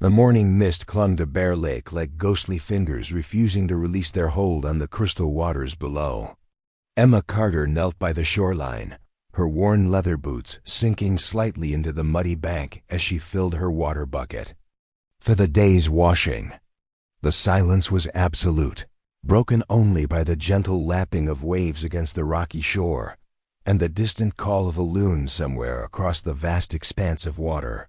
The morning mist clung to Bear Lake like ghostly fingers refusing to release their hold on the crystal waters below. Emma Carter knelt by the shoreline, her worn leather boots sinking slightly into the muddy bank as she filled her water bucket. For the day's washing. The silence was absolute, broken only by the gentle lapping of waves against the rocky shore and the distant call of a loon somewhere across the vast expanse of water.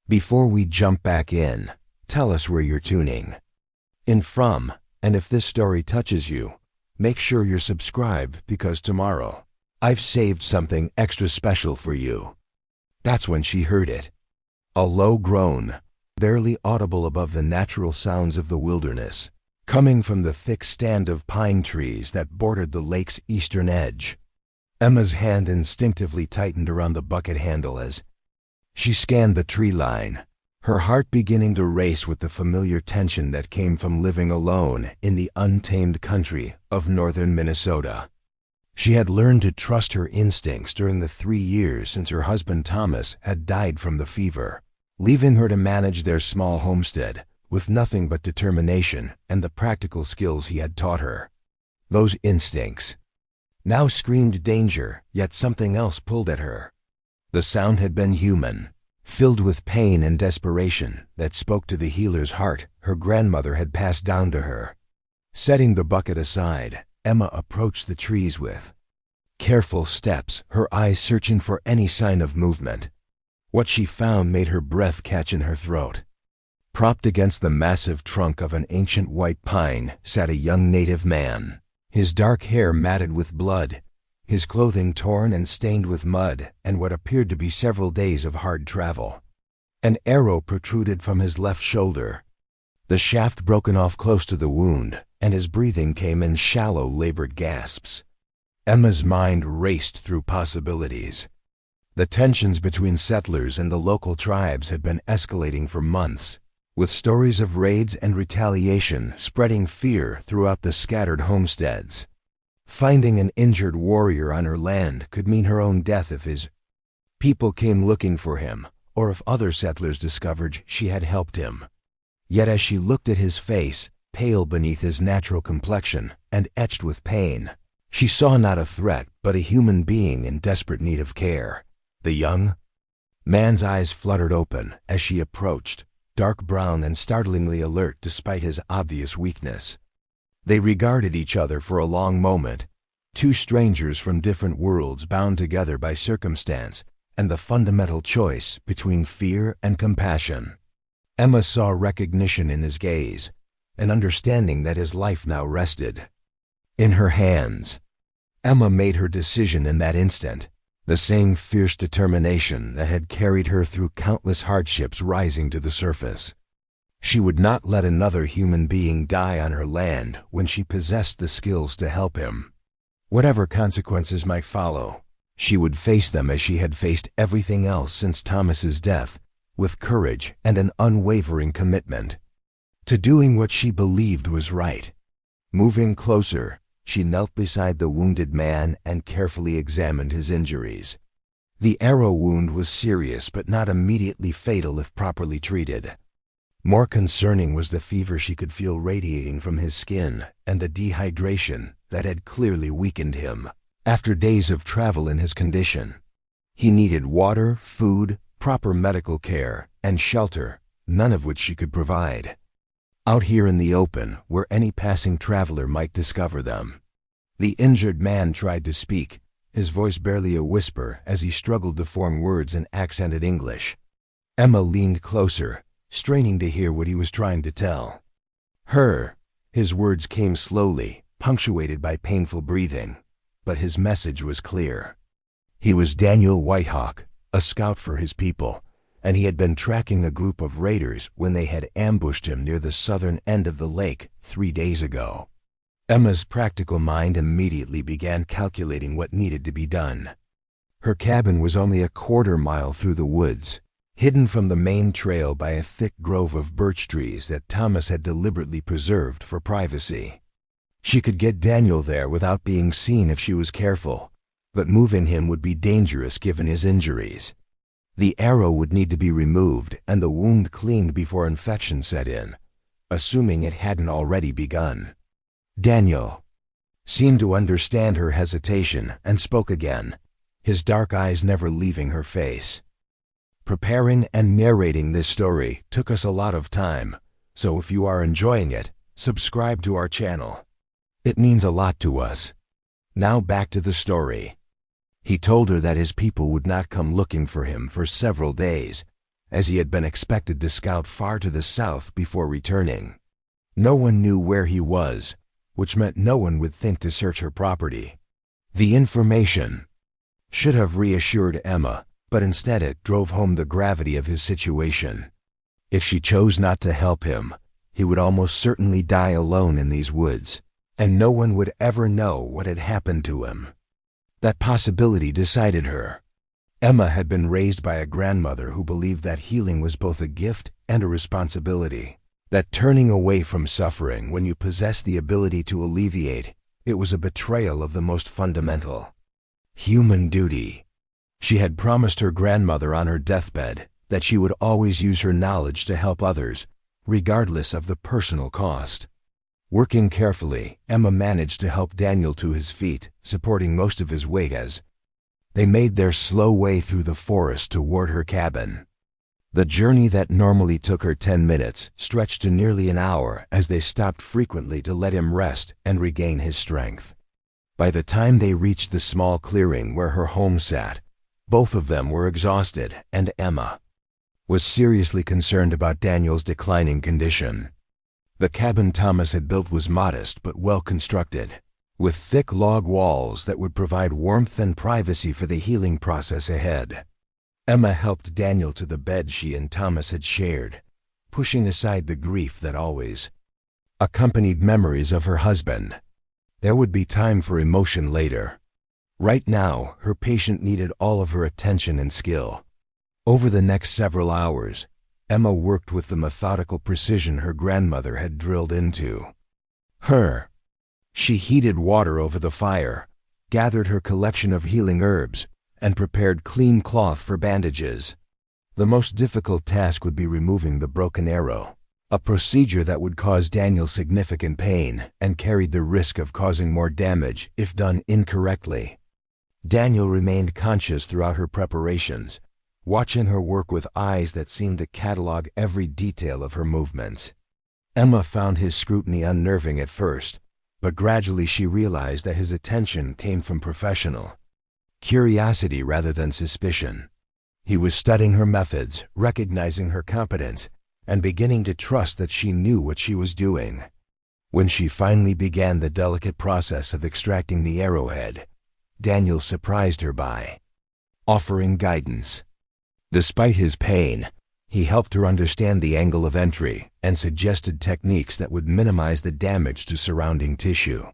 Before we jump back in, tell us where you're tuning in from, and if this story touches you, make sure you're subscribed because tomorrow, I've saved something extra special for you. That's when she heard it. A low groan, barely audible above the natural sounds of the wilderness, coming from the thick stand of pine trees that bordered the lake's eastern edge. Emma's hand instinctively tightened around the bucket handle as she scanned the tree line, her heart beginning to race with the familiar tension that came from living alone in the untamed country of northern Minnesota. She had learned to trust her instincts during the 3 years since her husband Thomas had died from the fever, leaving her to manage their small homestead with nothing but determination and the practical skills he had taught her. Those instincts now screamed danger, yet something else pulled at her. The sound had been human, filled with pain and desperation that spoke to the healer's heart her grandmother had passed down to her. Setting the bucket aside, Emma approached the trees with careful steps, her eyes searching for any sign of movement. What she found made her breath catch in her throat. Propped against the massive trunk of an ancient white pine sat a young native man, his dark hair matted with blood, his clothing torn and stained with mud and what appeared to be several days of hard travel. An arrow protruded from his left shoulder, the shaft broken off close to the wound, and his breathing came in shallow, labored gasps. Emma's mind raced through possibilities. The tensions between settlers and the local tribes had been escalating for months, with stories of raids and retaliation spreading fear throughout the scattered homesteads. Finding an injured warrior on her land could mean her own death if his people came looking for him, or if other settlers discovered she had helped him. Yet as she looked at his face, pale beneath his natural complexion and etched with pain, she saw not a threat but a human being in desperate need of care. The young man's eyes fluttered open as she approached, dark brown and startlingly alert despite his obvious weakness. They regarded each other for a long moment, two strangers from different worlds bound together by circumstance and the fundamental choice between fear and compassion. Emma saw recognition in his gaze, an understanding that his life now rested in her hands. Emma made her decision in that instant, the same fierce determination that had carried her through countless hardships rising to the surface. She would not let another human being die on her land when she possessed the skills to help him. Whatever consequences might follow, she would face them as she had faced everything else since Thomas's death, with courage and an unwavering commitment to doing what she believed was right. Moving closer, she knelt beside the wounded man and carefully examined his injuries. The arrow wound was serious but not immediately fatal if properly treated. More concerning was the fever she could feel radiating from his skin and the dehydration that had clearly weakened him after days of travel in his condition. He needed water, food, proper medical care, and shelter, none of which she could provide. Out here in the open, where any passing traveler might discover them. The injured man tried to speak, his voice barely a whisper as he struggled to form words in accented English. Emma leaned closer, straining to hear what he was trying to tell her. His words came slowly, punctuated by painful breathing, but his message was clear. He was Daniel Whitehawk, a scout for his people, and he had been tracking a group of raiders when they had ambushed him near the southern end of the lake 3 days ago. Emma's practical mind immediately began calculating what needed to be done. Her cabin was only a quarter-mile through the woods, hidden from the main trail by a thick grove of birch trees that Thomas had deliberately preserved for privacy. She could get Daniel there without being seen if she was careful, but moving him would be dangerous given his injuries. The arrow would need to be removed and the wound cleaned before infection set in, assuming it hadn't already begun. Daniel seemed to understand her hesitation and spoke again, his dark eyes never leaving her face. Preparing and narrating this story took us a lot of time, so if you are enjoying it, subscribe to our channel. It means a lot to us. Now back to the story. He told her that his people would not come looking for him for several days, as he had been expected to scout far to the south before returning. No one knew where he was, which meant no one would think to search her property. The information should have reassured Emma, but instead it drove home the gravity of his situation. If she chose not to help him, he would almost certainly die alone in these woods, and no one would ever know what had happened to him. That possibility decided her. Emma had been raised by a grandmother who believed that healing was both a gift and a responsibility, that turning away from suffering when you possess the ability to alleviate, it was a betrayal of the most fundamental human duty. She had promised her grandmother on her deathbed that she would always use her knowledge to help others, regardless of the personal cost. Working carefully, Emma managed to help Daniel to his feet, supporting most of his weight as they made their slow way through the forest toward her cabin. The journey that normally took her 10 minutes stretched to nearly an hour as they stopped frequently to let him rest and regain his strength. By the time they reached the small clearing where her home sat, both of them were exhausted, and Emma was seriously concerned about Daniel's declining condition. The cabin Thomas had built was modest but well constructed, with thick log walls that would provide warmth and privacy for the healing process ahead. Emma helped Daniel to the bed she and Thomas had shared, pushing aside the grief that always accompanied memories of her husband. There would be time for emotion later. Right now, her patient needed all of her attention and skill. Over the next several hours, Emma worked with the methodical precision her grandmother had drilled into her. She heated water over the fire, gathered her collection of healing herbs, and prepared clean cloth for bandages. The most difficult task would be removing the broken arrow, a procedure that would cause Daniel significant pain and carried the risk of causing more damage if done incorrectly. Daniel remained conscious throughout her preparations, watching her work with eyes that seemed to catalog every detail of her movements. Emma found his scrutiny unnerving at first, but gradually she realized that his attention came from professional curiosity rather than suspicion. He was studying her methods, recognizing her competence, and beginning to trust that she knew what she was doing. When she finally began the delicate process of extracting the arrowhead, Daniel surprised her by offering guidance. Despite his pain, he helped her understand the angle of entry and suggested techniques that would minimize the damage to surrounding tissue.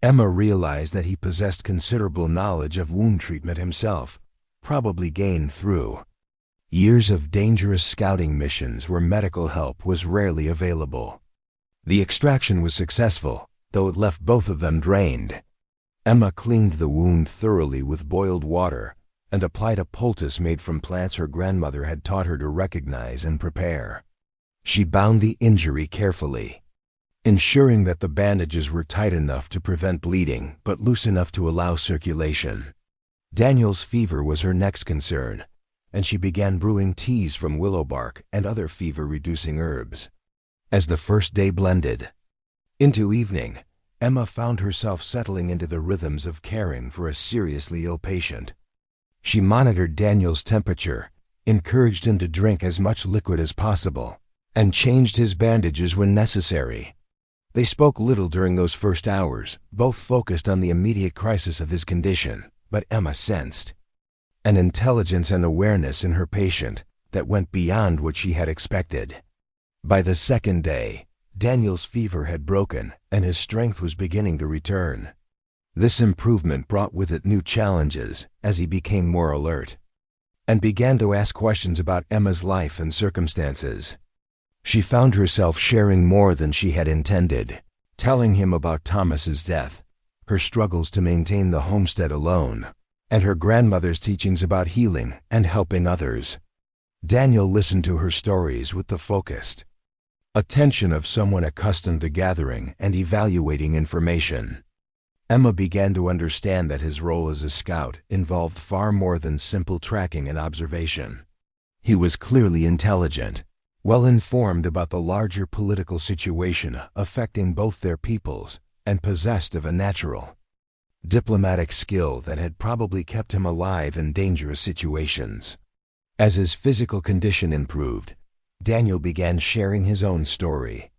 Emma realized that he possessed considerable knowledge of wound treatment himself, probably gained through years of dangerous scouting missions where medical help was rarely available. The extraction was successful, though it left both of them drained. Emma cleaned the wound thoroughly with boiled water and applied a poultice made from plants her grandmother had taught her to recognize and prepare. She bound the injury carefully, ensuring that the bandages were tight enough to prevent bleeding but loose enough to allow circulation. Daniel's fever was her next concern, and she began brewing teas from willow bark and other fever-reducing herbs. As the first day blended into evening, Emma found herself settling into the rhythms of caring for a seriously ill patient. She monitored Daniel's temperature, encouraged him to drink as much liquid as possible, and changed his bandages when necessary. They spoke little during those first hours, both focused on the immediate crisis of his condition, but Emma sensed an intelligence and awareness in her patient that went beyond what she had expected. By the second day, Daniel's fever had broken and his strength was beginning to return. This improvement brought with it new challenges as he became more alert and began to ask questions about Emma's life and circumstances. She found herself sharing more than she had intended, telling him about Thomas's death, her struggles to maintain the homestead alone, and her grandmother's teachings about healing and helping others. Daniel listened to her stories with the focused attention of someone accustomed to gathering and evaluating information. Emma began to understand that his role as a scout involved far more than simple tracking and observation. He was clearly intelligent, well-informed about the larger political situation affecting both their peoples, and possessed of a natural diplomatic skill that had probably kept him alive in dangerous situations. As his physical condition improved, Daniel began sharing his own story.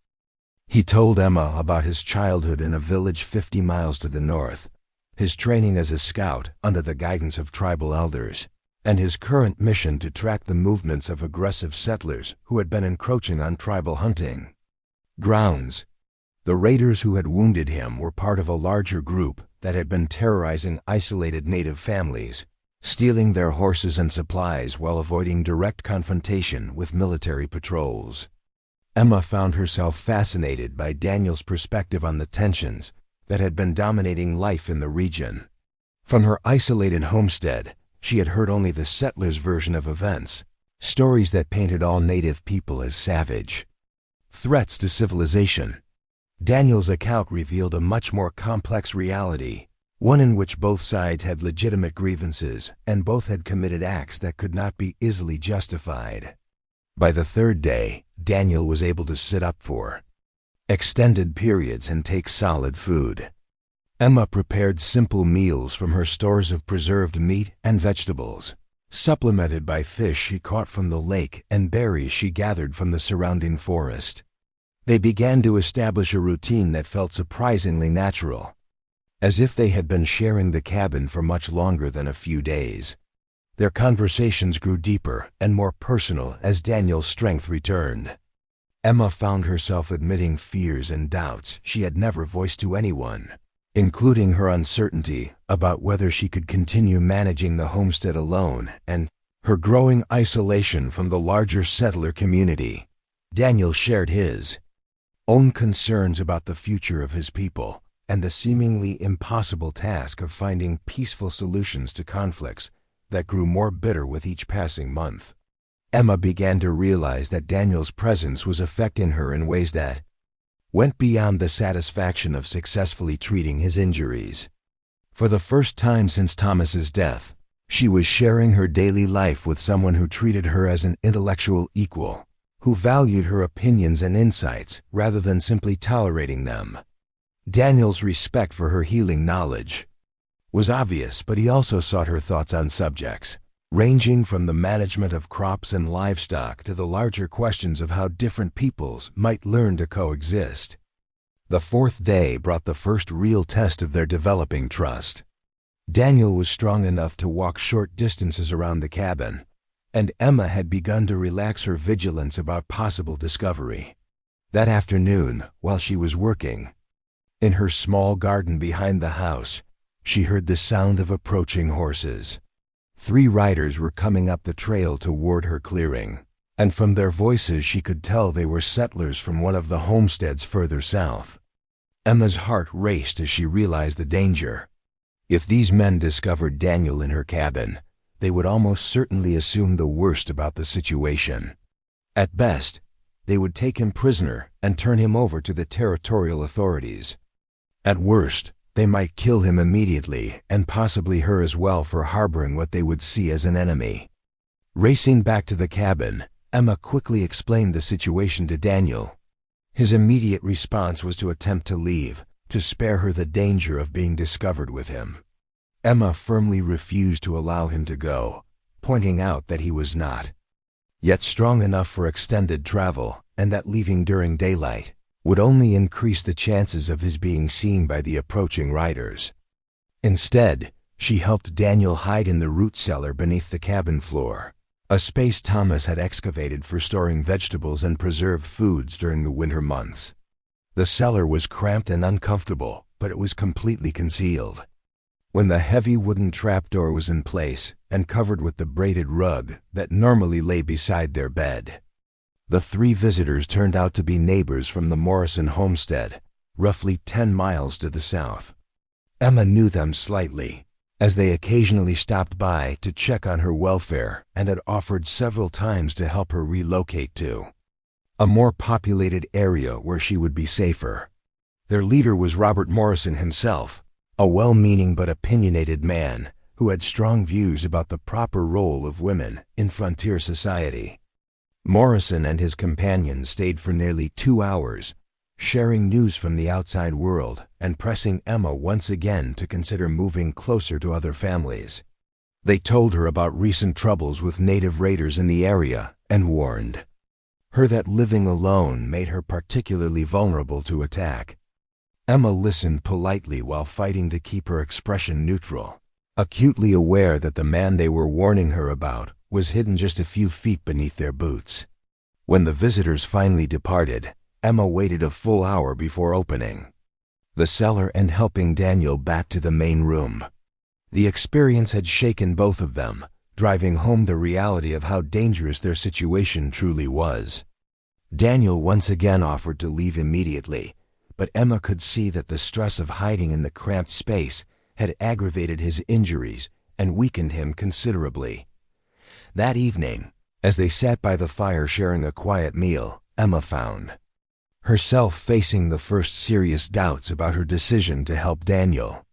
He told Emma about his childhood in a village 50 miles to the north, his training as a scout under the guidance of tribal elders, and his current mission to track the movements of aggressive settlers who had been encroaching on tribal hunting grounds. The raiders who had wounded him were part of a larger group that had been terrorizing isolated native families, stealing their horses and supplies while avoiding direct confrontation with military patrols. Emma found herself fascinated by Daniel's perspective on the tensions that had been dominating life in the region. From her isolated homestead, she had heard only the settlers' version of events, stories that painted all native people as savage threats to civilization. Daniel's account revealed a much more complex reality, one in which both sides had legitimate grievances and both had committed acts that could not be easily justified. By the third day, Daniel was able to sit up for extended periods and take solid food. Emma prepared simple meals from her stores of preserved meat and vegetables, supplemented by fish she caught from the lake and berries she gathered from the surrounding forest. They began to establish a routine that felt surprisingly natural, as if they had been sharing the cabin for much longer than a few days. Their conversations grew deeper and more personal as Daniel's strength returned. Emma found herself admitting fears and doubts she had never voiced to anyone, including her uncertainty about whether she could continue managing the homestead alone and her growing isolation from the larger settler community. Daniel shared his own concerns about the future of his people and the seemingly impossible task of finding peaceful solutions to conflicts that grew more bitter with each passing month. Emma began to realize that Daniel's presence was affecting her in ways that went beyond the satisfaction of successfully treating his injuries. For the first time since Thomas's death, she was sharing her daily life with someone who treated her as an intellectual equal, who valued her opinions and insights rather than simply tolerating them. Daniel's respect for her healing knowledge was obvious, but he also sought her thoughts on subjects ranging from the management of crops and livestock to the larger questions of how different peoples might learn to coexist. The fourth day brought the first real test of their developing trust. Daniel was strong enough to walk short distances around the cabin, and Emma had begun to relax her vigilance about possible discovery. That afternoon, while she was working in her small garden behind the house, she heard the sound of approaching horses. 3 riders were coming up the trail toward her clearing, and from their voices she could tell they were settlers from one of the homesteads further south. Emma's heart raced as she realized the danger. If these men discovered Daniel in her cabin, they would almost certainly assume the worst about the situation. At best, they would take him prisoner and turn him over to the territorial authorities. At worst, they might kill him immediately and possibly her as well for harboring what they would see as an enemy. Racing back to the cabin, Emma quickly explained the situation to Daniel. His immediate response was to attempt to leave, to spare her the danger of being discovered with him. Emma firmly refused to allow him to go, pointing out that he was not yet strong enough for extended travel and that leaving during daylight would only increase the chances of his being seen by the approaching riders. Instead, she helped Daniel hide in the root cellar beneath the cabin floor, a space Thomas had excavated for storing vegetables and preserved foods during the winter months. The cellar was cramped and uncomfortable, but it was completely concealed. When the heavy wooden trapdoor was in place and covered with the braided rug that normally lay beside their bed, the 3 visitors turned out to be neighbors from the Morrison homestead, roughly 10 miles to the south. Emma knew them slightly, as they occasionally stopped by to check on her welfare and had offered several times to help her relocate to a more populated area where she would be safer. Their leader was Robert Morrison himself, a well-meaning but opinionated man who had strong views about the proper role of women in frontier society. Morrison and his companions stayed for nearly 2 hours, sharing news from the outside world and pressing Emma once again to consider moving closer to other families. They told her about recent troubles with native raiders in the area and warned her that living alone made her particularly vulnerable to attack. Emma listened politely while fighting to keep her expression neutral, acutely aware that the man they were warning her about was hidden just a few feet beneath their boots. When the visitors finally departed, Emma waited a full hour before opening the cellar and helping Daniel back to the main room. The experience had shaken both of them, driving home the reality of how dangerous their situation truly was. Daniel once again offered to leave immediately, but Emma could see that the stress of hiding in the cramped space had aggravated his injuries and weakened him considerably. That evening, as they sat by the fire sharing a quiet meal, Emma found herself facing the first serious doubts about her decision to help Daniel.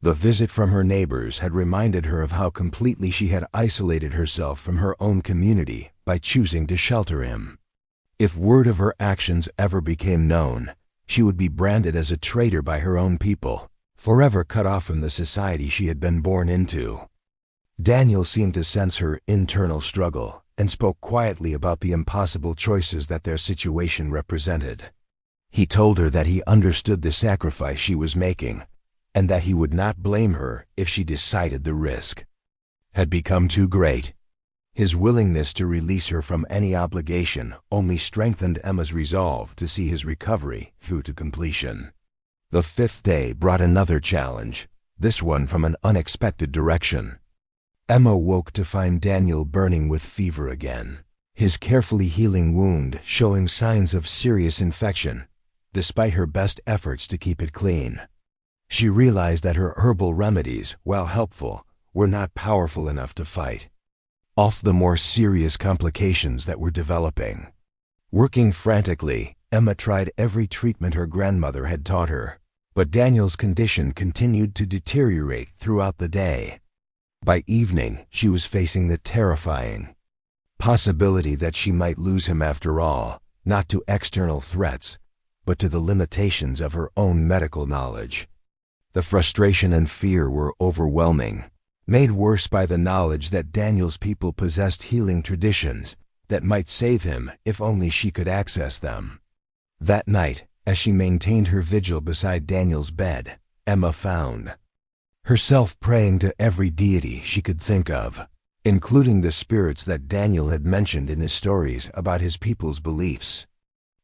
The visit from her neighbors had reminded her of how completely she had isolated herself from her own community by choosing to shelter him. If word of her actions ever became known, she would be branded as a traitor by her own people, forever cut off from the society she had been born into. Daniel seemed to sense her internal struggle and spoke quietly about the impossible choices that their situation represented. He told her that he understood the sacrifice she was making, and that he would not blame her if she decided the risk had become too great. His willingness to release her from any obligation only strengthened Emma's resolve to see his recovery through to completion. The 5th day brought another challenge, this one from an unexpected direction. Emma woke to find Daniel burning with fever again, his carefully healing wound showing signs of serious infection, despite her best efforts to keep it clean. She realized that her herbal remedies, while helpful, were not powerful enough to fight off the more serious complications that were developing. Working frantically, Emma tried every treatment her grandmother had taught her, but Daniel's condition continued to deteriorate throughout the day. By evening, she was facing the terrifying possibility that she might lose him after all, not to external threats, but to the limitations of her own medical knowledge. The frustration and fear were overwhelming, made worse by the knowledge that Daniel's people possessed healing traditions that might save him if only she could access them. That night, as she maintained her vigil beside Daniel's bed, Emma found herself praying to every deity she could think of, including the spirits that Daniel had mentioned in his stories about his people's beliefs.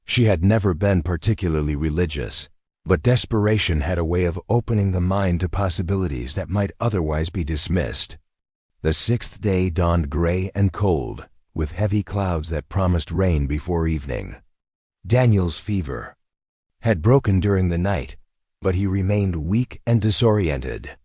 She had never been particularly religious, but desperation had a way of opening the mind to possibilities that might otherwise be dismissed. The 6th day dawned gray and cold, with heavy clouds that promised rain before evening. Daniel's fever had broken during the night, but he remained weak and disoriented.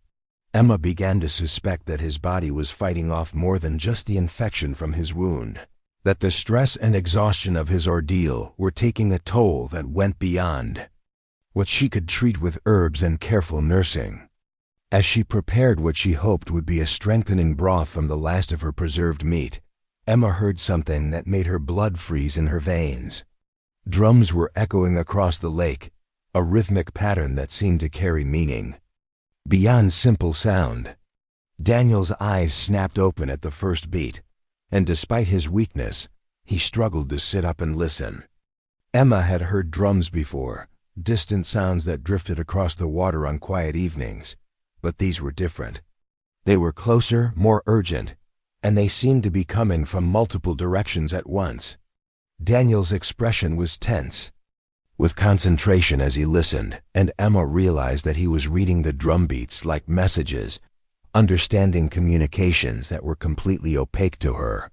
Emma began to suspect that his body was fighting off more than just the infection from his wound, that the stress and exhaustion of his ordeal were taking a toll that went beyond what she could treat with herbs and careful nursing. As she prepared what she hoped would be a strengthening broth from the last of her preserved meat, Emma heard something that made her blood freeze in her veins. Drums were echoing across the lake, a rhythmic pattern that seemed to carry meaning beyond simple sound. Daniel's eyes snapped open at the first beat, and despite his weakness, he struggled to sit up and listen. Emma had heard drums before, distant sounds that drifted across the water on quiet evenings, but these were different. They were closer, more urgent, and they seemed to be coming from multiple directions at once. Daniel's expression was tense, with concentration as he listened, and Emma realized that he was reading the drum beats like messages, understanding communications that were completely opaque to her.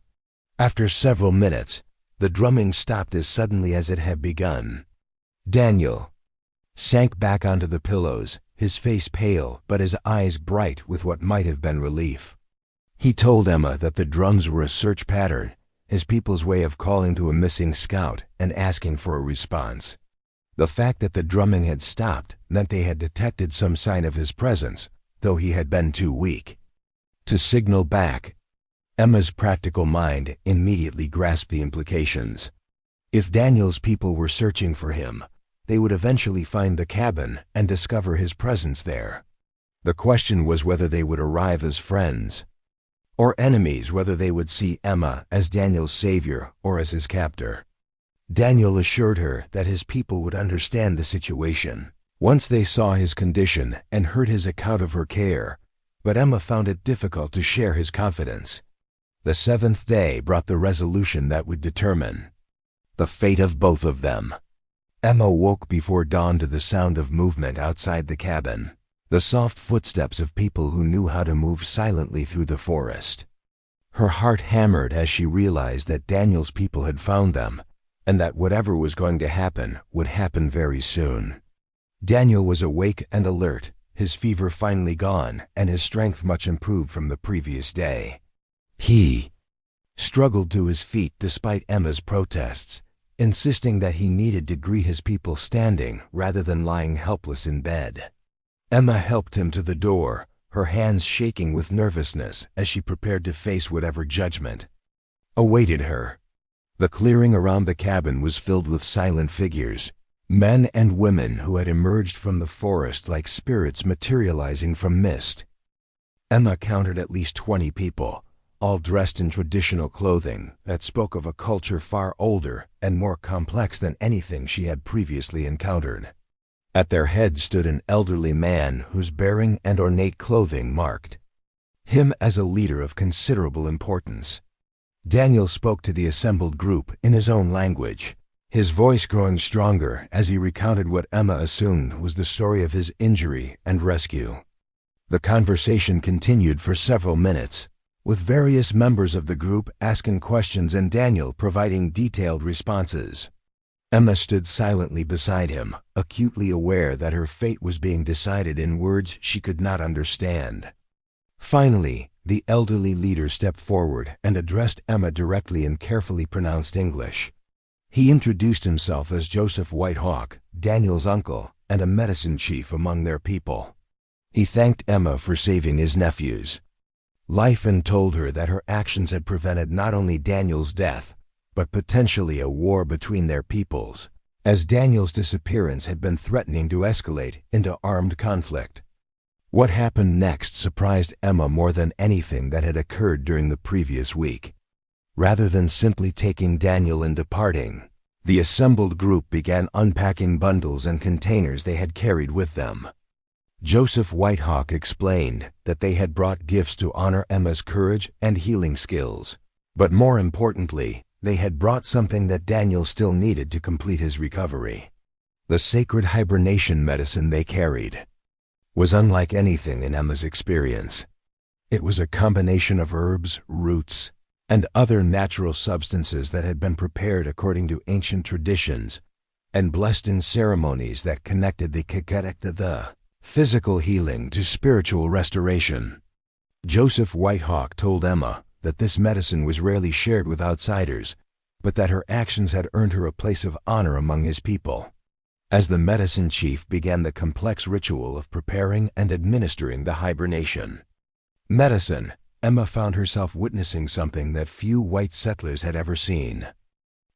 After several minutes, the drumming stopped as suddenly as it had begun. Daniel sank back onto the pillows, his face pale but his eyes bright with what might have been relief. He told Emma that the drums were a search pattern, his people's way of calling to a missing scout and asking for a response. The fact that the drumming had stopped meant they had detected some sign of his presence, though he had been too weak to signal back. Emma's practical mind immediately grasped the implications. If Daniel's people were searching for him, they would eventually find the cabin and discover his presence there. The question was whether they would arrive as friends or enemies, whether they would see Emma as Daniel's savior or as his captor. Daniel assured her that his people would understand the situation once they saw his condition and heard his account of her care, but Emma found it difficult to share his confidence. The seventh day brought the resolution that would determine the fate of both of them. Emma woke before dawn to the sound of movement outside the cabin, the soft footsteps of people who knew how to move silently through the forest. Her heart hammered as she realized that Daniel's people had found them, and that whatever was going to happen would happen very soon. Daniel was awake and alert, his fever finally gone and his strength much improved from the previous day. He struggled to his feet despite Emma's protests, insisting that he needed to greet his people standing rather than lying helpless in bed. Emma helped him to the door, her hands shaking with nervousness as she prepared to face whatever judgment awaited her. The clearing around the cabin was filled with silent figures, men and women who had emerged from the forest like spirits materializing from mist. Emma counted at least 20 people, all dressed in traditional clothing that spoke of a culture far older and more complex than anything she had previously encountered. At their head stood an elderly man whose bearing and ornate clothing marked him as a leader of considerable importance. Daniel spoke to the assembled group in his own language, his voice growing stronger as he recounted what Emma assumed was the story of his injury and rescue. The conversation continued for several minutes, with various members of the group asking questions and Daniel providing detailed responses. Emma stood silently beside him, acutely aware that her fate was being decided in words she could not understand. Finally, the elderly leader stepped forward and addressed Emma directly in carefully pronounced English. He introduced himself as Joseph Whitehawk, Daniel's uncle, and a medicine chief among their people. He thanked Emma for saving his nephews' life and told her that her actions had prevented not only Daniel's death, but potentially a war between their peoples, as Daniel's disappearance had been threatening to escalate into armed conflict. What happened next surprised Emma more than anything that had occurred during the previous week. Rather than simply taking Daniel and departing, the assembled group began unpacking bundles and containers they had carried with them. Joseph Whitehawk explained that they had brought gifts to honor Emma's courage and healing skills, but more importantly, they had brought something that Daniel still needed to complete his recovery. The sacred hibernation medicine they carried was unlike anything in Emma's experience. It was a combination of herbs, roots, and other natural substances that had been prepared according to ancient traditions and blessed in ceremonies that connected the physical healing to spiritual restoration. Joseph Whitehawk told Emma that this medicine was rarely shared with outsiders, but that her actions had earned her a place of honor among his people. As the medicine chief began the complex ritual of preparing and administering the hibernation medicine, Emma found herself witnessing something that few white settlers had ever seen.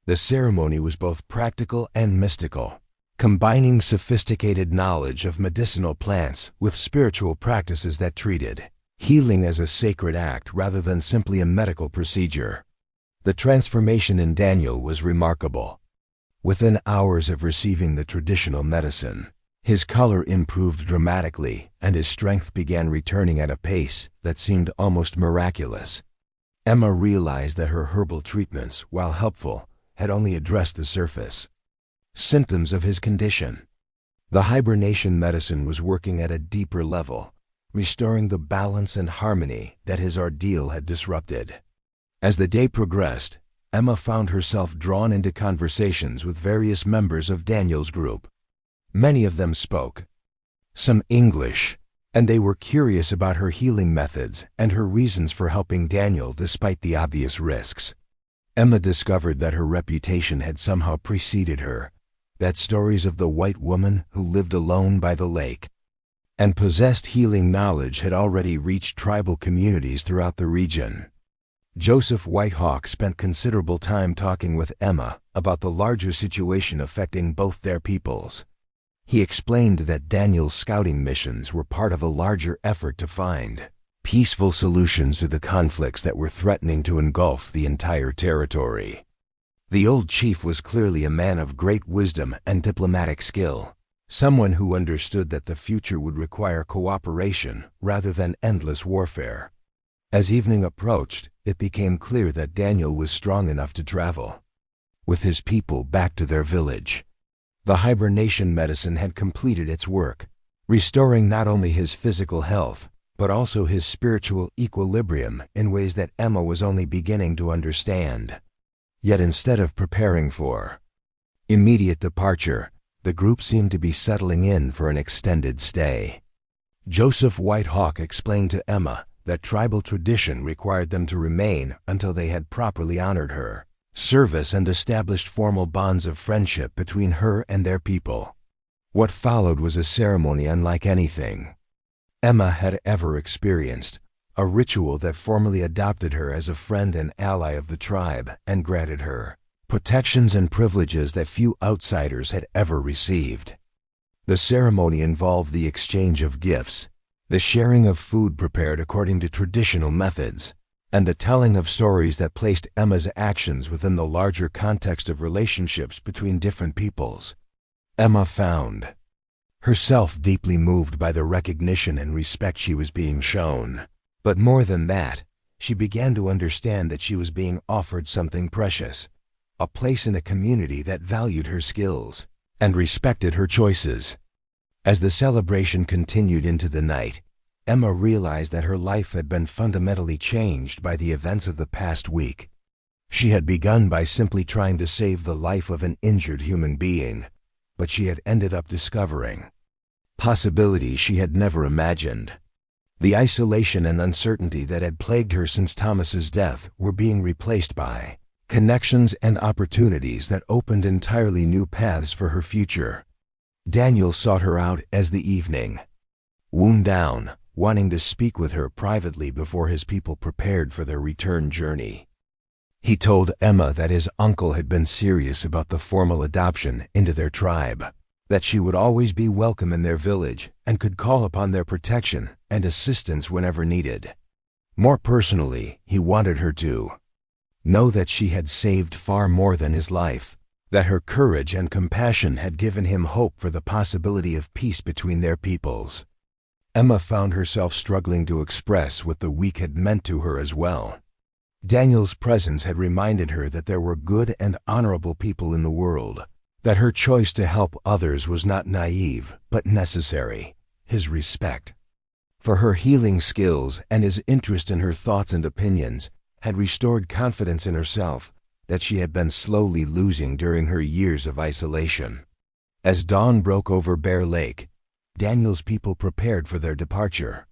The ceremony was both practical and mystical, combining sophisticated knowledge of medicinal plants with spiritual practices that treated healing as a sacred act rather than simply a medical procedure. The transformation in Daniel was remarkable. Within hours of receiving the traditional medicine, his color improved dramatically and his strength began returning at a pace that seemed almost miraculous. Emma realized that her herbal treatments, while helpful, had only addressed the surface symptoms of his condition. The hibernation medicine was working at a deeper level, restoring the balance and harmony that his ordeal had disrupted. As the day progressed, Emma found herself drawn into conversations with various members of Daniel's group. Many of them spoke some English, and they were curious about her healing methods and her reasons for helping Daniel despite the obvious risks. Emma discovered that her reputation had somehow preceded her, that stories of the white woman who lived alone by the lake and possessed healing knowledge had already reached tribal communities throughout the region. Joseph Whitehawk spent considerable time talking with Emma about the larger situation affecting both their peoples. He explained that Daniel's scouting missions were part of a larger effort to find peaceful solutions to the conflicts that were threatening to engulf the entire territory. The old chief was clearly a man of great wisdom and diplomatic skill, someone who understood that the future would require cooperation rather than endless warfare. As evening approached, it became clear that Daniel was strong enough to travel with his people back to their village. The hibernation medicine had completed its work, restoring not only his physical health, but also his spiritual equilibrium in ways that Emma was only beginning to understand. Yet instead of preparing for immediate departure, the group seemed to be settling in for an extended stay. Joseph Whitehawk explained to Emma that tribal tradition required them to remain until they had properly honored her service and established formal bonds of friendship between her and their people. What followed was a ceremony unlike anything Emma had ever experienced, a ritual that formally adopted her as a friend and ally of the tribe and granted her protections and privileges that few outsiders had ever received. The ceremony involved the exchange of gifts, the sharing of food prepared according to traditional methods, and the telling of stories that placed Emma's actions within the larger context of relationships between different peoples. Emma found herself deeply moved by the recognition and respect she was being shown. But more than that, she began to understand that she was being offered something precious, a place in a community that valued her skills and respected her choices. As the celebration continued into the night, Emma realized that her life had been fundamentally changed by the events of the past week. She had begun by simply trying to save the life of an injured human being, but she had ended up discovering possibilities she had never imagined. The isolation and uncertainty that had plagued her since Thomas's death were being replaced by connections and opportunities that opened entirely new paths for her future. Daniel sought her out as the evening wound down, wanting to speak with her privately before his people prepared for their return journey. He told Emma that his uncle had been serious about the formal adoption into their tribe, that she would always be welcome in their village and could call upon their protection and assistance whenever needed. More personally, he wanted her to know that she had saved far more than his life, that her courage and compassion had given him hope for the possibility of peace between their peoples. Emma found herself struggling to express what the week had meant to her as well. Daniel's presence had reminded her that there were good and honorable people in the world, that her choice to help others was not naive, but necessary. His respect for her healing skills and his interest in her thoughts and opinions had restored confidence in herself that she had been slowly losing during her years of isolation. As dawn broke over Bear Lake, Daniel's people prepared for their departure.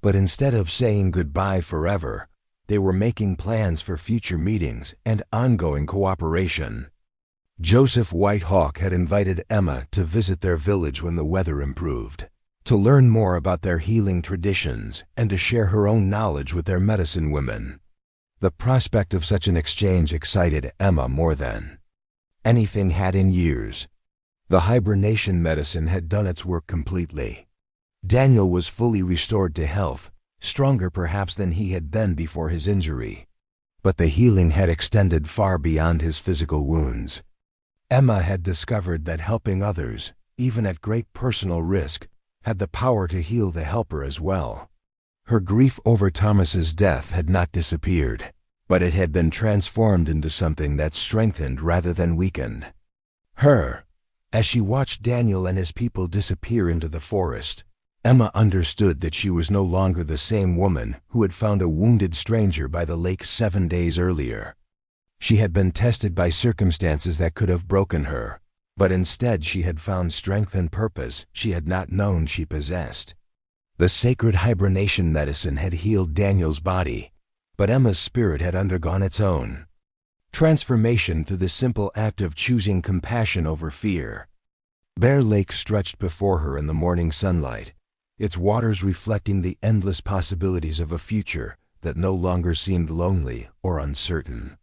But instead of saying goodbye forever, they were making plans for future meetings and ongoing cooperation. Joseph Whitehawk had invited Emma to visit their village when the weather improved, to learn more about their healing traditions and to share her own knowledge with their medicine women. The prospect of such an exchange excited Emma more than anything had in years. The hibernation medicine had done its work completely. Daniel was fully restored to health, stronger perhaps than he had been before his injury. But the healing had extended far beyond his physical wounds. Emma had discovered that helping others, even at great personal risk, had the power to heal the helper as well. Her grief over Thomas's death had not disappeared, but it had been transformed into something that strengthened rather than weakened her. As she watched Daniel and his people disappear into the forest, Emma understood that she was no longer the same woman who had found a wounded stranger by the lake 7 days earlier. She had been tested by circumstances that could have broken her, But instead she had found strength and purpose she had not known she possessed. The sacred hibernation medicine had healed Daniel's body, but Emma's spirit had undergone its own transformation through the simple act of choosing compassion over fear. Bear Lake stretched before her in the morning sunlight, its waters reflecting the endless possibilities of a future that no longer seemed lonely or uncertain.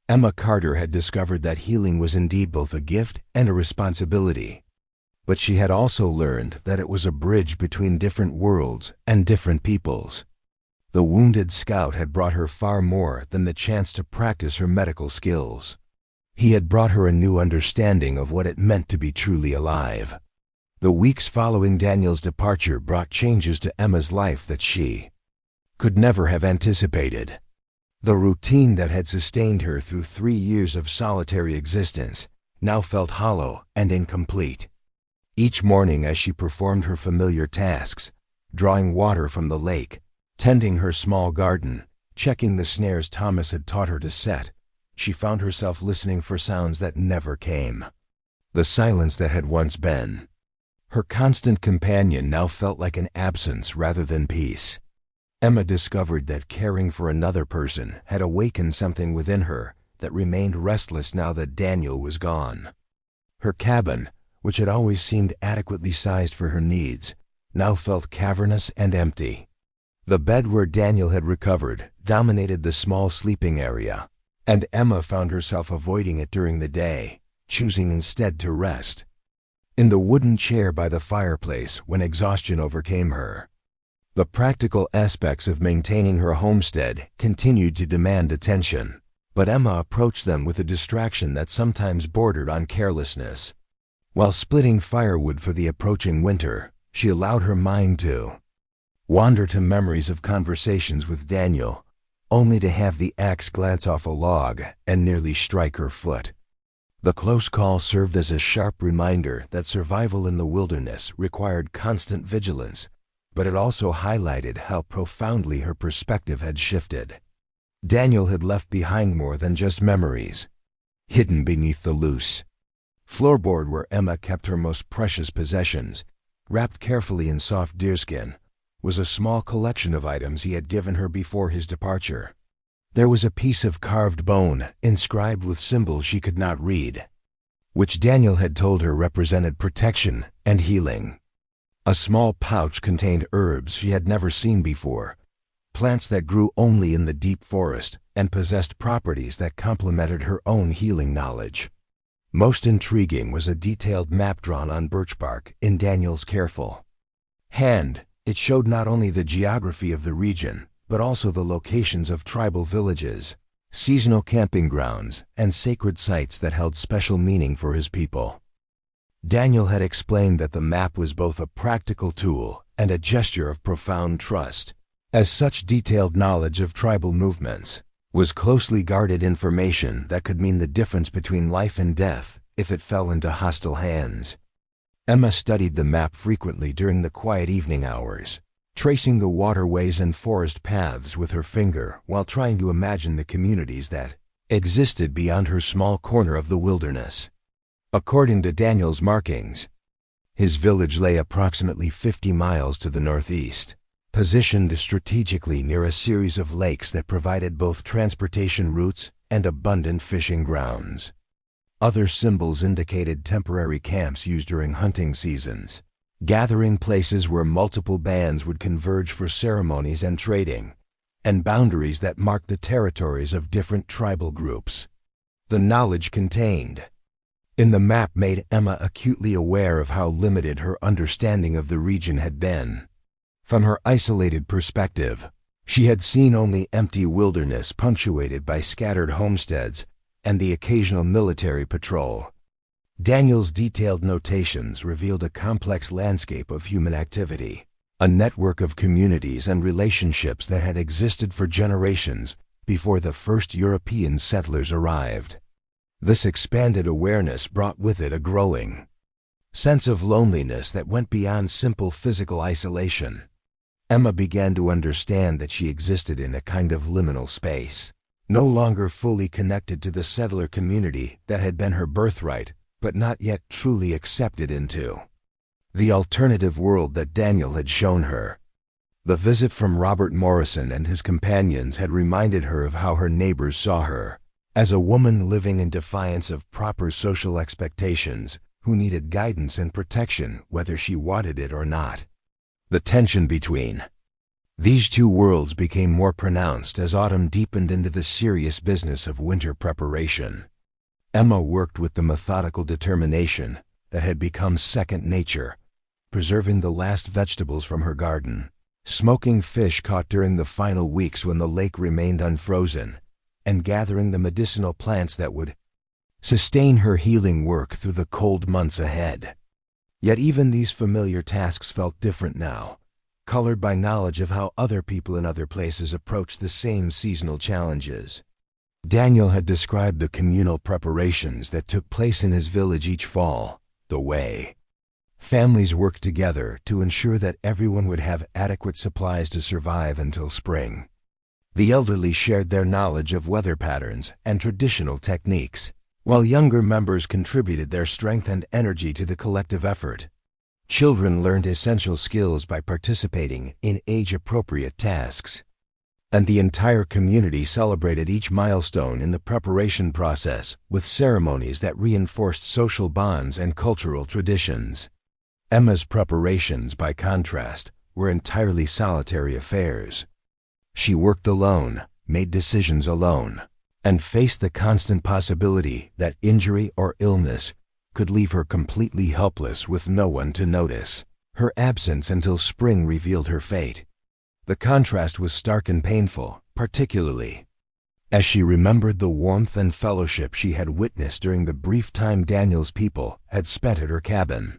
Emma Carter had discovered that healing was indeed both a gift and a responsibility. But she had also learned that it was a bridge between different worlds and different peoples. The wounded scout had brought her far more than the chance to practice her medical skills. He had brought her a new understanding of what it meant to be truly alive. The weeks following Daniel's departure brought changes to Emma's life that she could never have anticipated. The routine that had sustained her through 3 years of solitary existence now felt hollow and incomplete. Each morning as she performed her familiar tasks, drawing water from the lake, tending her small garden, checking the snares Thomas had taught her to set, she found herself listening for sounds that never came. The silence that had once been her constant companion now felt like an absence rather than peace. Emma discovered that caring for another person had awakened something within her that remained restless now that Daniel was gone. Her cabin, which had always seemed adequately sized for her needs, now felt cavernous and empty. The bed where Daniel had recovered dominated the small sleeping area, and Emma found herself avoiding it during the day, choosing instead to rest in the wooden chair by the fireplace when exhaustion overcame her. The practical aspects of maintaining her homestead continued to demand attention, but Emma approached them with a distraction that sometimes bordered on carelessness. While splitting firewood for the approaching winter, she allowed her mind to wander to memories of conversations with Daniel, only to have the axe glance off a log and nearly strike her foot. The close call served as a sharp reminder that survival in the wilderness required constant vigilance, but it also highlighted how profoundly her perspective had shifted. Daniel had left behind more than just memories. Hidden beneath the loose floorboard where Emma kept her most precious possessions, wrapped carefully in soft deerskin, was a small collection of items he had given her before his departure. There was a piece of carved bone inscribed with symbols she could not read, which Daniel had told her represented protection and healing. A small pouch contained herbs she had never seen before, plants that grew only in the deep forest and possessed properties that complemented her own healing knowledge. Most intriguing was a detailed map drawn on birch bark in Daniel's careful hand. It showed not only the geography of the region, but also the locations of tribal villages, seasonal camping grounds, and sacred sites that held special meaning for his people. Daniel had explained that the map was both a practical tool and a gesture of profound trust, as such detailed knowledge of tribal movements was closely guarded information that could mean the difference between life and death if it fell into hostile hands. Emma studied the map frequently during the quiet evening hours, tracing the waterways and forest paths with her finger while trying to imagine the communities that existed beyond her small corner of the wilderness. According to Daniel's markings, his village lay approximately 50 miles to the northeast, positioned strategically near a series of lakes that provided both transportation routes and abundant fishing grounds. Other symbols indicated temporary camps used during hunting seasons, gathering places where multiple bands would converge for ceremonies and trading, and boundaries that marked the territories of different tribal groups. The knowledge contained in the map made Emma acutely aware of how limited her understanding of the region had been. From her isolated perspective, she had seen only empty wilderness punctuated by scattered homesteads and the occasional military patrol. Daniel's detailed notations revealed a complex landscape of human activity, a network of communities and relationships that had existed for generations before the first European settlers arrived. This expanded awareness brought with it a growing sense of loneliness that went beyond simple physical isolation. Emma began to understand that she existed in a kind of liminal space, no longer fully connected to the settler community that had been her birthright, but not yet truly accepted into. The alternative world that Daniel had shown her. The visit from Robert Morrison and his companions had reminded her of how her neighbors saw her, as a woman living in defiance of proper social expectations, who needed guidance and protection whether she wanted it or not. The tension between these two worlds became more pronounced as autumn deepened into the serious business of winter preparation. Emma worked with the methodical determination that had become second nature, preserving the last vegetables from her garden, smoking fish caught during the final weeks when the lake remained unfrozen, and gathering the medicinal plants that would sustain her healing work through the cold months ahead. Yet even these familiar tasks felt different now, colored by knowledge of how other people in other places approached the same seasonal challenges. Daniel had described the communal preparations that took place in his village each fall, the way families worked together to ensure that everyone would have adequate supplies to survive until spring. The elderly shared their knowledge of weather patterns and traditional techniques, while younger members contributed their strength and energy to the collective effort. Children learned essential skills by participating in age-appropriate tasks, and the entire community celebrated each milestone in the preparation process with ceremonies that reinforced social bonds and cultural traditions. Emma's preparations, by contrast, were entirely solitary affairs. She worked alone, made decisions alone, and faced the constant possibility that injury or illness could leave her completely helpless with no one to notice. Her absence until spring revealed her fate. The contrast was stark and painful, particularly as she remembered the warmth and fellowship she had witnessed during the brief time Daniel's people had spent at her cabin.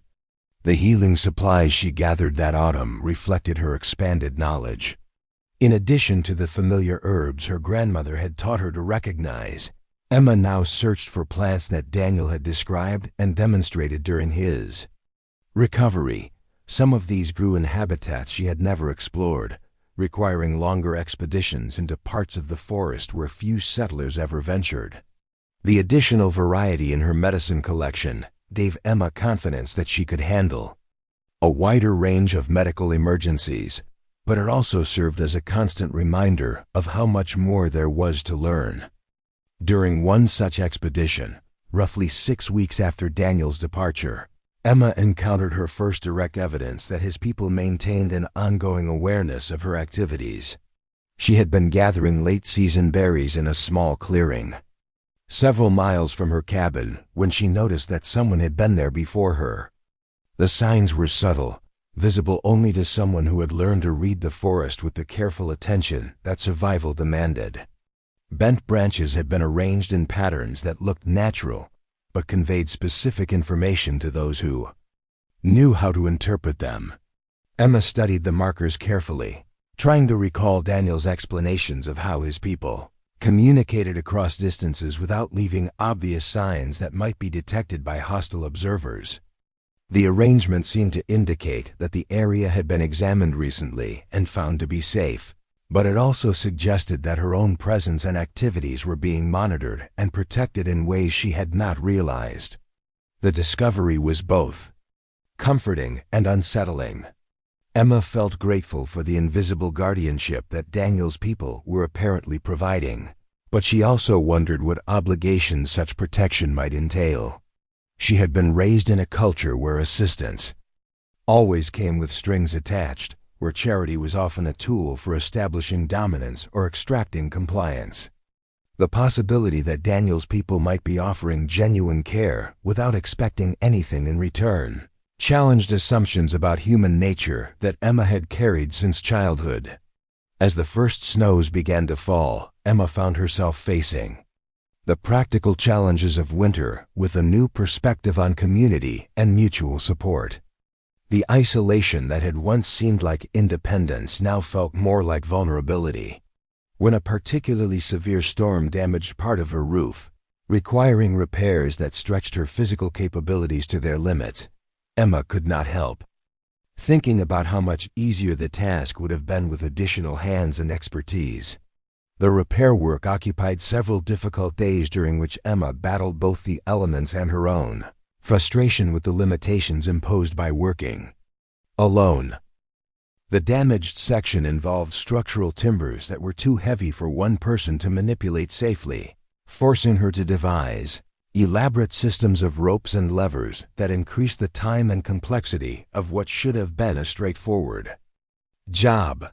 The healing supplies she gathered that autumn reflected her expanded knowledge. In addition to the familiar herbs her grandmother had taught her to recognize, Emma now searched for plants that Daniel had described and demonstrated during his recovery. Some of these grew in habitats she had never explored, requiring longer expeditions into parts of the forest where few settlers ever ventured. The additional variety in her medicine collection gave Emma confidence that she could handle a wider range of medical emergencies, but it also served as a constant reminder of how much more there was to learn. During one such expedition, roughly 6 weeks after Daniel's departure, Emma encountered her first direct evidence that his people maintained an ongoing awareness of her activities. She had been gathering late-season berries in a small clearing, several miles from her cabin, when she noticed that someone had been there before her. The signs were subtle, visible only to someone who had learned to read the forest with the careful attention that survival demanded. Bent branches had been arranged in patterns that looked natural, but conveyed specific information to those who knew how to interpret them. Emma studied the markers carefully, trying to recall Daniel's explanations of how his people communicated across distances without leaving obvious signs that might be detected by hostile observers. The arrangement seemed to indicate that the area had been examined recently and found to be safe, but it also suggested that her own presence and activities were being monitored and protected in ways she had not realized. The discovery was both comforting and unsettling. Emma felt grateful for the invisible guardianship that Daniel's people were apparently providing, but she also wondered what obligations such protection might entail. She had been raised in a culture where assistance always came with strings attached, where charity was often a tool for establishing dominance or extracting compliance. The possibility that Daniel's people might be offering genuine care without expecting anything in return challenged assumptions about human nature that Emma had carried since childhood. As the first snows began to fall, Emma found herself facing the practical challenges of winter with a new perspective on community and mutual support. The isolation that had once seemed like independence now felt more like vulnerability. When a particularly severe storm damaged part of her roof, requiring repairs that stretched her physical capabilities to their limits, Emma could not help thinking about how much easier the task would have been with additional hands and expertise. The repair work occupied several difficult days during which Emma battled both the elements and her own frustration with the limitations imposed by working alone. The damaged section involved structural timbers that were too heavy for one person to manipulate safely, forcing her to devise elaborate systems of ropes and levers that increased the time and complexity of what should have been a straightforward job.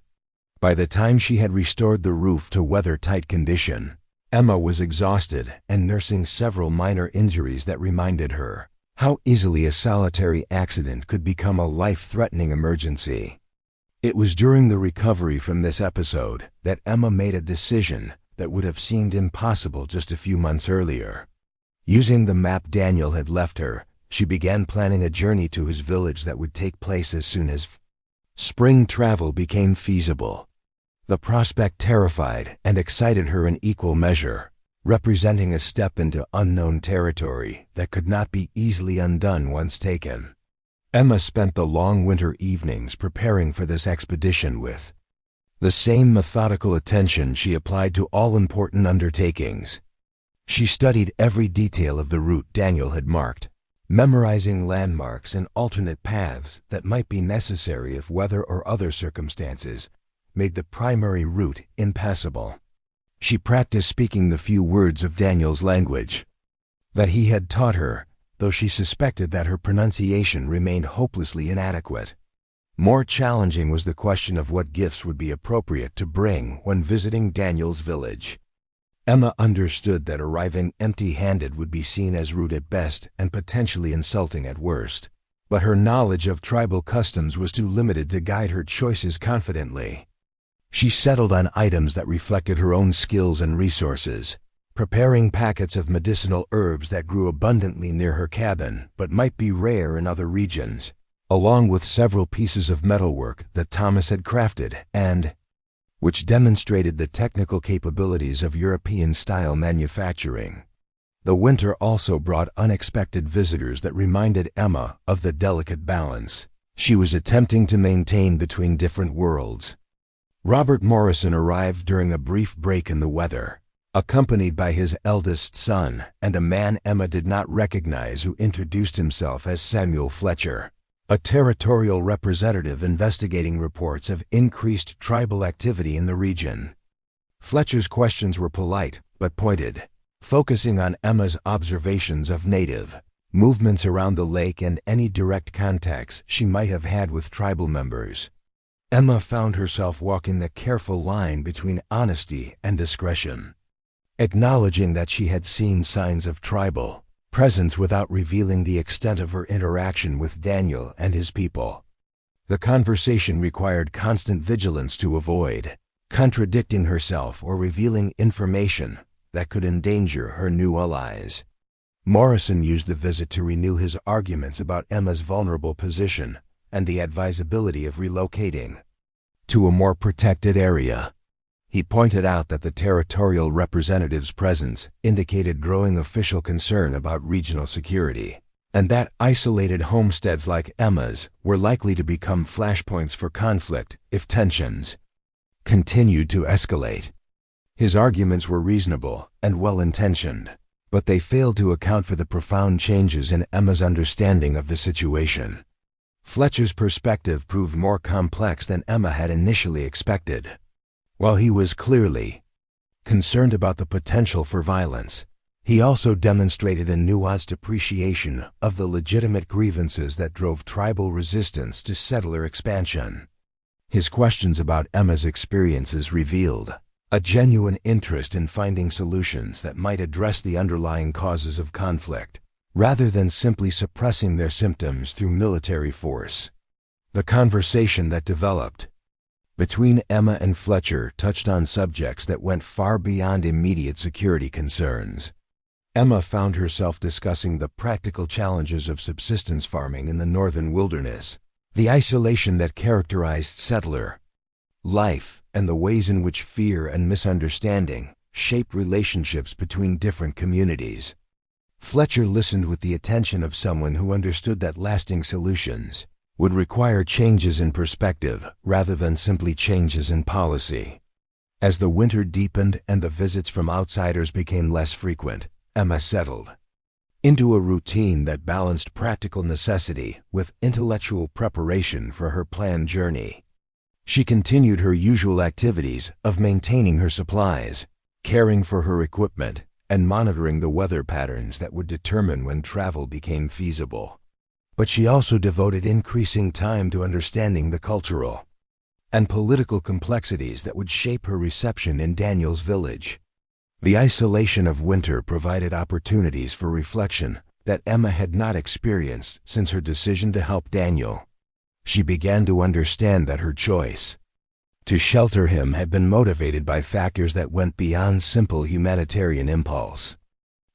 By the time she had restored the roof to weather-tight condition, Emma was exhausted and nursing several minor injuries that reminded her how easily a solitary accident could become a life-threatening emergency. It was during the recovery from this episode that Emma made a decision that would have seemed impossible just a few months earlier. Using the map Daniel had left her, she began planning a journey to his village that would take place as soon as spring travel became feasible. The prospect terrified and excited her in equal measure, representing a step into unknown territory that could not be easily undone once taken. Emma spent the long winter evenings preparing for this expedition with the same methodical attention she applied to all important undertakings. She studied every detail of the route Daniel had marked, memorizing landmarks and alternate paths that might be necessary if weather or other circumstances made the primary route impassable. She practiced speaking the few words of Daniel's language that he had taught her, though she suspected that her pronunciation remained hopelessly inadequate. More challenging was the question of what gifts would be appropriate to bring when visiting Daniel's village. Emma understood that arriving empty-handed would be seen as rude at best and potentially insulting at worst, but her knowledge of tribal customs was too limited to guide her choices confidently. She settled on items that reflected her own skills and resources, preparing packets of medicinal herbs that grew abundantly near her cabin but might be rare in other regions, along with several pieces of metalwork that Thomas had crafted and which demonstrated the technical capabilities of European-style manufacturing. The winter also brought unexpected visitors that reminded Emma of the delicate balance she was attempting to maintain between different worlds. Robert Morrison arrived during a brief break in the weather, accompanied by his eldest son and a man Emma did not recognize who introduced himself as Samuel Fletcher, a territorial representative investigating reports of increased tribal activity in the region. Fletcher's questions were polite but pointed, focusing on Emma's observations of native movements around the lake and any direct contacts she might have had with tribal members. Emma found herself walking the careful line between honesty and discretion, acknowledging that she had seen signs of tribal presence without revealing the extent of her interaction with Daniel and his people. The conversation required constant vigilance to avoid contradicting herself or revealing information that could endanger her new allies. Morrison used the visit to renew his arguments about Emma's vulnerable position and the advisability of relocating to a more protected area. He pointed out that the territorial representative's presence indicated growing official concern about regional security, and that isolated homesteads like Emma's were likely to become flashpoints for conflict if tensions continued to escalate. His arguments were reasonable and well-intentioned, but they failed to account for the profound changes in Emma's understanding of the situation. Fletcher's perspective proved more complex than Emma had initially expected. While he was clearly concerned about the potential for violence, he also demonstrated a nuanced appreciation of the legitimate grievances that drove tribal resistance to settler expansion. His questions about Emma's experiences revealed a genuine interest in finding solutions that might address the underlying causes of conflict, rather than simply suppressing their symptoms through military force. The conversation that developed between Emma and Fletcher touched on subjects that went far beyond immediate security concerns. Emma found herself discussing the practical challenges of subsistence farming in the northern wilderness, the isolation that characterized settler life, and the ways in which fear and misunderstanding shape relationships between different communities. Fletcher listened with the attention of someone who understood that lasting solutions would require changes in perspective rather than simply changes in policy. As the winter deepened and the visits from outsiders became less frequent, Emma settled into a routine that balanced practical necessity with intellectual preparation for her planned journey. She continued her usual activities of maintaining her supplies, caring for her equipment, and monitoring the weather patterns that would determine when travel became feasible. But she also devoted increasing time to understanding the cultural and political complexities that would shape her reception in Daniel's village. The isolation of winter provided opportunities for reflection that Emma had not experienced since her decision to help Daniel. She began to understand that her choice to shelter him had been motivated by factors that went beyond simple humanitarian impulse.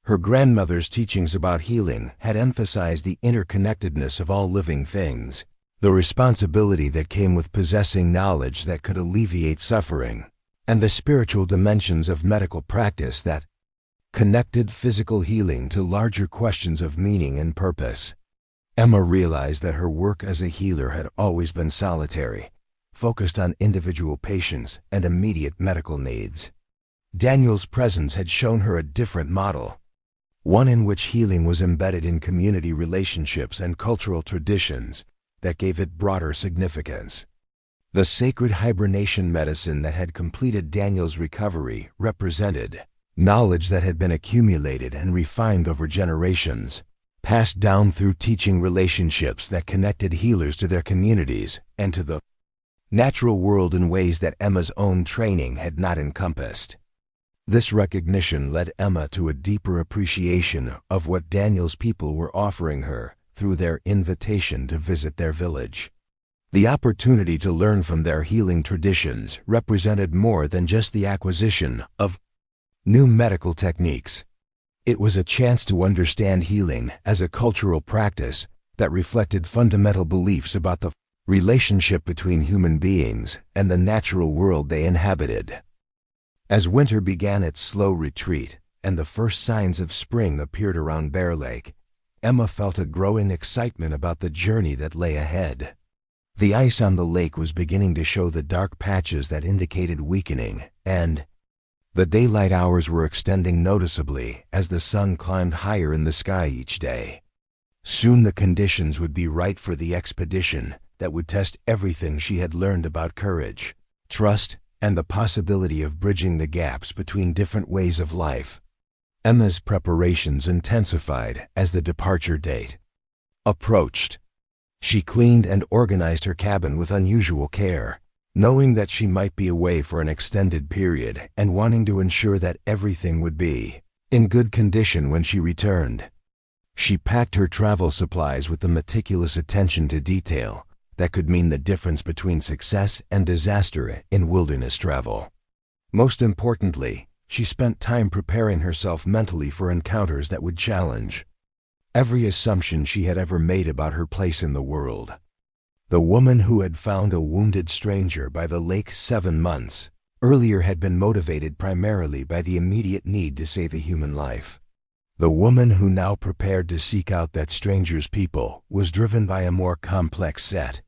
Her grandmother's teachings about healing had emphasized the interconnectedness of all living things, the responsibility that came with possessing knowledge that could alleviate suffering, and the spiritual dimensions of medical practice that connected physical healing to larger questions of meaning and purpose. Emma realized that her work as a healer had always been solitary, focused on individual patients and immediate medical needs. Daniel's presence had shown her a different model, one in which healing was embedded in community relationships and cultural traditions that gave it broader significance. The sacred hibernation medicine that had completed Daniel's recovery represented knowledge that had been accumulated and refined over generations, passed down through teaching relationships that connected healers to their communities and to the natural world in ways that Emma's own training had not encompassed. This recognition led Emma to a deeper appreciation of what Daniel's people were offering her through their invitation to visit their village. The opportunity to learn from their healing traditions represented more than just the acquisition of new medical techniques. It was a chance to understand healing as a cultural practice that reflected fundamental beliefs about the relationship between human beings and the natural world they inhabited. As winter began its slow retreat and the first signs of spring appeared around Bear Lake, Emma felt a growing excitement about the journey that lay ahead. The ice on the lake was beginning to show the dark patches that indicated weakening, and the daylight hours were extending noticeably as the sun climbed higher in the sky each day. Soon the conditions would be right for the expedition that would test everything she had learned about courage, trust, and the possibility of bridging the gaps between different ways of life. Emma's preparations intensified as the departure date approached. She cleaned and organized her cabin with unusual care, knowing that she might be away for an extended period and wanting to ensure that everything would be in good condition when she returned. She packed her travel supplies with the meticulous attention to detail that could mean the difference between success and disaster in wilderness travel. Most importantly, she spent time preparing herself mentally for encounters that would challenge every assumption she had ever made about her place in the world. The woman who had found a wounded stranger by the lake 7 months earlier had been motivated primarily by the immediate need to save a human life. The woman who now prepared to seek out that stranger's people was driven by a more complex set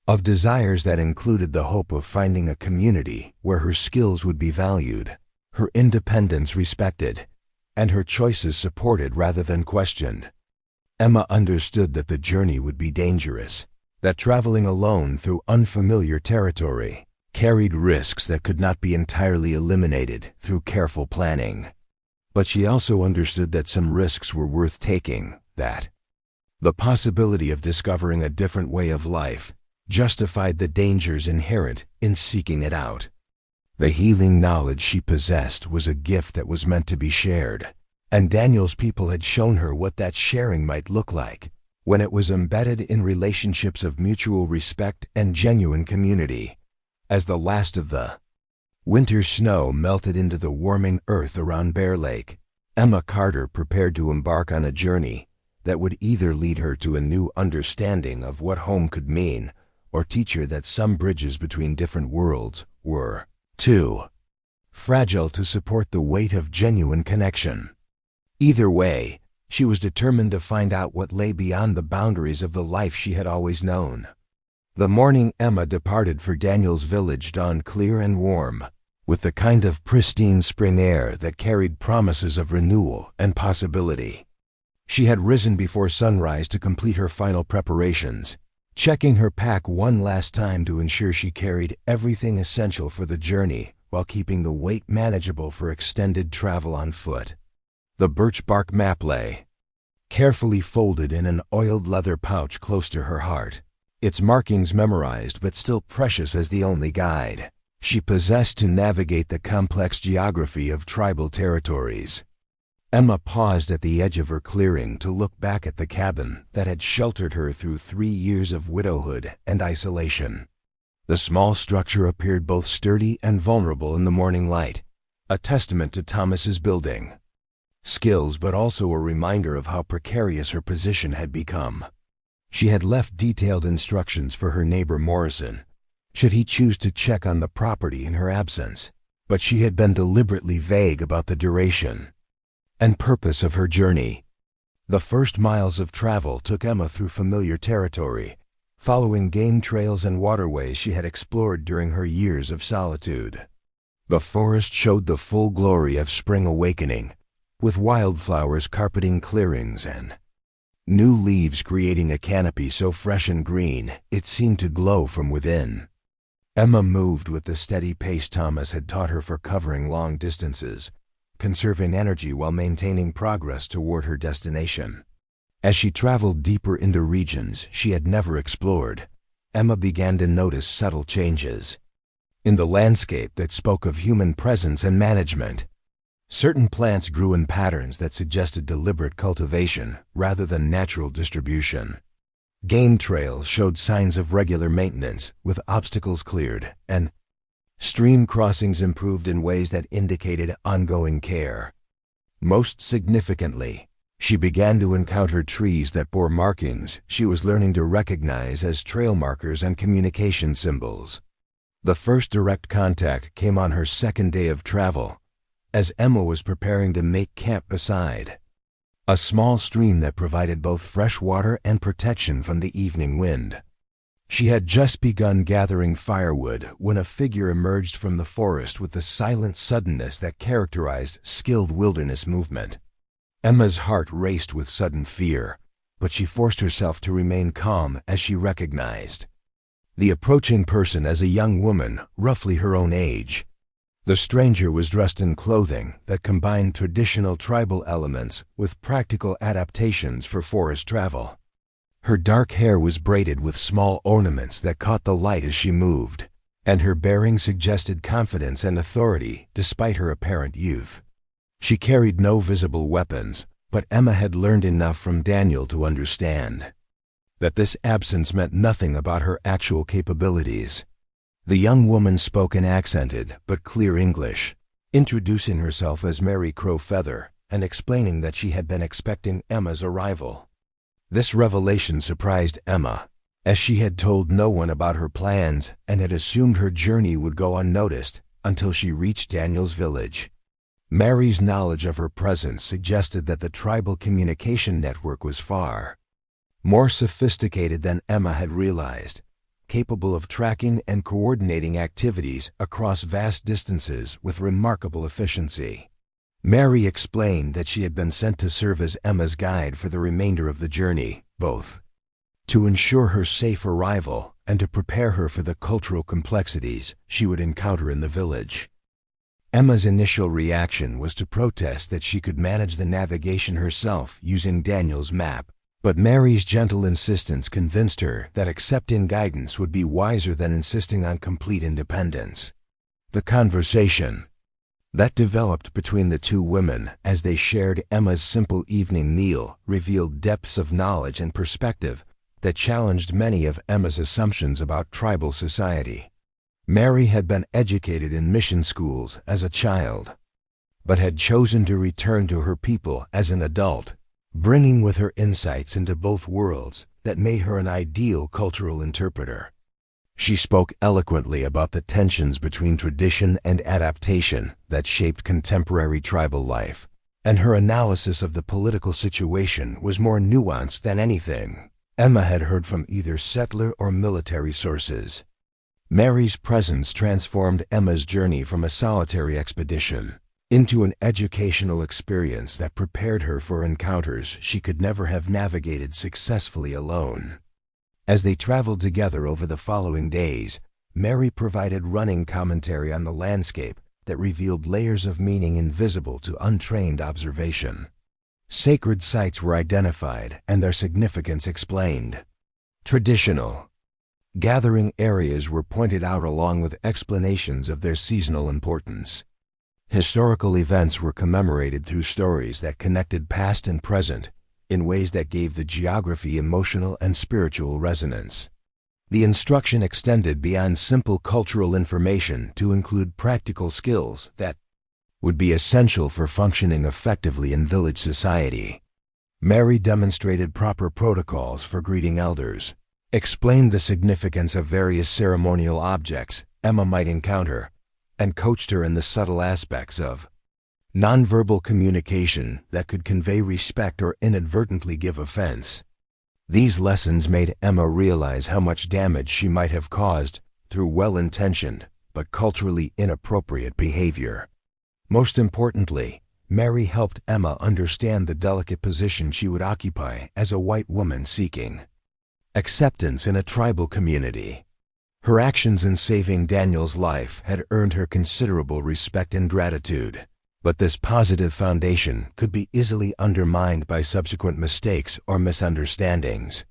of desires that included the hope of finding a community where her skills would be valued, her independence respected, and her choices supported rather than questioned. Emma understood that the journey would be dangerous, that traveling alone through unfamiliar territory carried risks that could not be entirely eliminated through careful planning. But she also understood that some risks were worth taking, that the possibility of discovering a different way of life justified the dangers inherent in seeking it out. The healing knowledge she possessed was a gift that was meant to be shared, and Daniel's people had shown her what that sharing might look like when it was embedded in relationships of mutual respect and genuine community. As the last of the winter snow melted into the warming earth around Bear Lake, Emma Carter prepared to embark on a journey that would either lead her to a new understanding of what home could mean or teach her that some bridges between different worlds were too fragile to support the weight of genuine connection. Either way, she was determined to find out what lay beyond the boundaries of the life she had always known. The morning Emma departed for Daniel's village dawned clear and warm, with the kind of pristine spring air that carried promises of renewal and possibility. She had risen before sunrise to complete her final preparations, checking her pack one last time to ensure she carried everything essential for the journey while keeping the weight manageable for extended travel on foot. The birch bark map lay, carefully folded in an oiled leather pouch close to her heart, its markings memorized but still precious as the only guide she possessed to navigate the complex geography of tribal territories. Emma paused at the edge of her clearing to look back at the cabin that had sheltered her through 3 years of widowhood and isolation. The small structure appeared both sturdy and vulnerable in the morning light, a testament to Thomas's building skills but also a reminder of how precarious her position had become. She had left detailed instructions for her neighbor Morrison, should he choose to check on the property in her absence, but she had been deliberately vague about the duration and purpose of her journey. The first miles of travel took Emma through familiar territory, following game trails and waterways she had explored during her years of solitude. The forest showed the full glory of spring awakening, with wildflowers carpeting clearings and new leaves creating a canopy so fresh and green it seemed to glow from within. Emma moved with the steady pace Thomas had taught her for covering long distances, conserving energy while maintaining progress toward her destination. As she traveled deeper into regions she had never explored, Emma began to notice subtle changes in the landscape that spoke of human presence and management. Certain plants grew in patterns that suggested deliberate cultivation rather than natural distribution. Game trails showed signs of regular maintenance, with obstacles cleared, and stream crossings improved in ways that indicated ongoing care. Most significantly, she began to encounter trees that bore markings she was learning to recognize as trail markers and communication symbols. The first direct contact came on her second day of travel, as Emma was preparing to make camp beside a small stream that provided both fresh water and protection from the evening wind. She had just begun gathering firewood when a figure emerged from the forest with the silent suddenness that characterized skilled wilderness movement. Emma's heart raced with sudden fear, but she forced herself to remain calm as she recognized the approaching person as a young woman, roughly her own age. The stranger was dressed in clothing that combined traditional tribal elements with practical adaptations for forest travel. Her dark hair was braided with small ornaments that caught the light as she moved, and her bearing suggested confidence and authority despite her apparent youth. She carried no visible weapons, but Emma had learned enough from Daniel to understand that this absence meant nothing about her actual capabilities. The young woman spoke in accented but clear English, introducing herself as Mary Crowfeather and explaining that she had been expecting Emma's arrival. This revelation surprised Emma, as she had told no one about her plans and had assumed her journey would go unnoticed until she reached Daniel's village. Mary's knowledge of her presence suggested that the tribal communication network was far more sophisticated than Emma had realized, capable of tracking and coordinating activities across vast distances with remarkable efficiency. Mary explained that she had been sent to serve as Emma's guide for the remainder of the journey, both to ensure her safe arrival and to prepare her for the cultural complexities she would encounter in the village. Emma's initial reaction was to protest that she could manage the navigation herself using Daniel's map, but Mary's gentle insistence convinced her that accepting guidance would be wiser than insisting on complete independence. The conversation that developed between the two women as they shared Emma's simple evening meal revealed depths of knowledge and perspective that challenged many of Emma's assumptions about tribal society. Mary had been educated in mission schools as a child, but had chosen to return to her people as an adult, bringing with her insights into both worlds that made her an ideal cultural interpreter. She spoke eloquently about the tensions between tradition and adaptation that shaped contemporary tribal life, and her analysis of the political situation was more nuanced than anything Emma had heard from either settler or military sources. Mary's presence transformed Emma's journey from a solitary expedition into an educational experience that prepared her for encounters she could never have navigated successfully alone. As they traveled together over the following days, Mary provided running commentary on the landscape that revealed layers of meaning invisible to untrained observation. Sacred sites were identified and their significance explained. Traditional gathering areas were pointed out along with explanations of their seasonal importance. Historical events were commemorated through stories that connected past and present in ways that gave the geography emotional and spiritual resonance. The instruction extended beyond simple cultural information to include practical skills that would be essential for functioning effectively in village society. Mary demonstrated proper protocols for greeting elders, explained the significance of various ceremonial objects Emma might encounter, and coached her in the subtle aspects of nonverbal communication that could convey respect or inadvertently give offense. These lessons made Emma realize how much damage she might have caused through well-intentioned but culturally inappropriate behavior. Most importantly, Mary helped Emma understand the delicate position she would occupy as a white woman seeking acceptance in a tribal community. Her actions in saving Daniel's life had earned her considerable respect and gratitude, but this positive foundation could be easily undermined by subsequent mistakes or misunderstandings.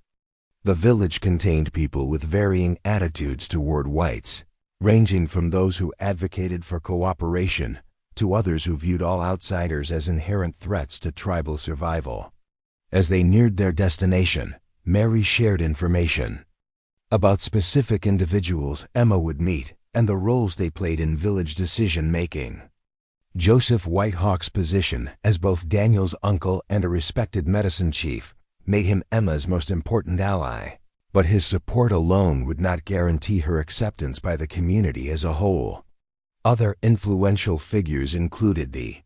The village contained people with varying attitudes toward whites, ranging from those who advocated for cooperation to others who viewed all outsiders as inherent threats to tribal survival. As they neared their destination, Mary shared information about specific individuals Emma would meet and the roles they played in village decision-making. Joseph Whitehawk's position as both Daniel's uncle and a respected medicine chief made him Emma's most important ally, but his support alone would not guarantee her acceptance by the community as a whole. Other influential figures included the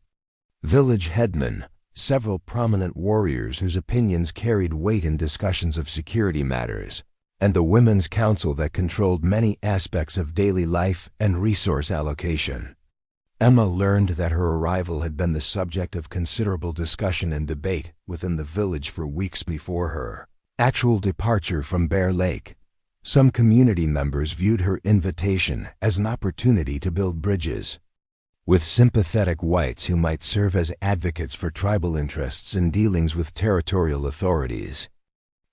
village headman, several prominent warriors whose opinions carried weight in discussions of security matters, and the Women's Council that controlled many aspects of daily life and resource allocation. Emma learned that her arrival had been the subject of considerable discussion and debate within the village for weeks before her actual departure from Bear Lake. Some community members viewed her invitation as an opportunity to build bridges with sympathetic whites who might serve as advocates for tribal interests in dealings with territorial authorities.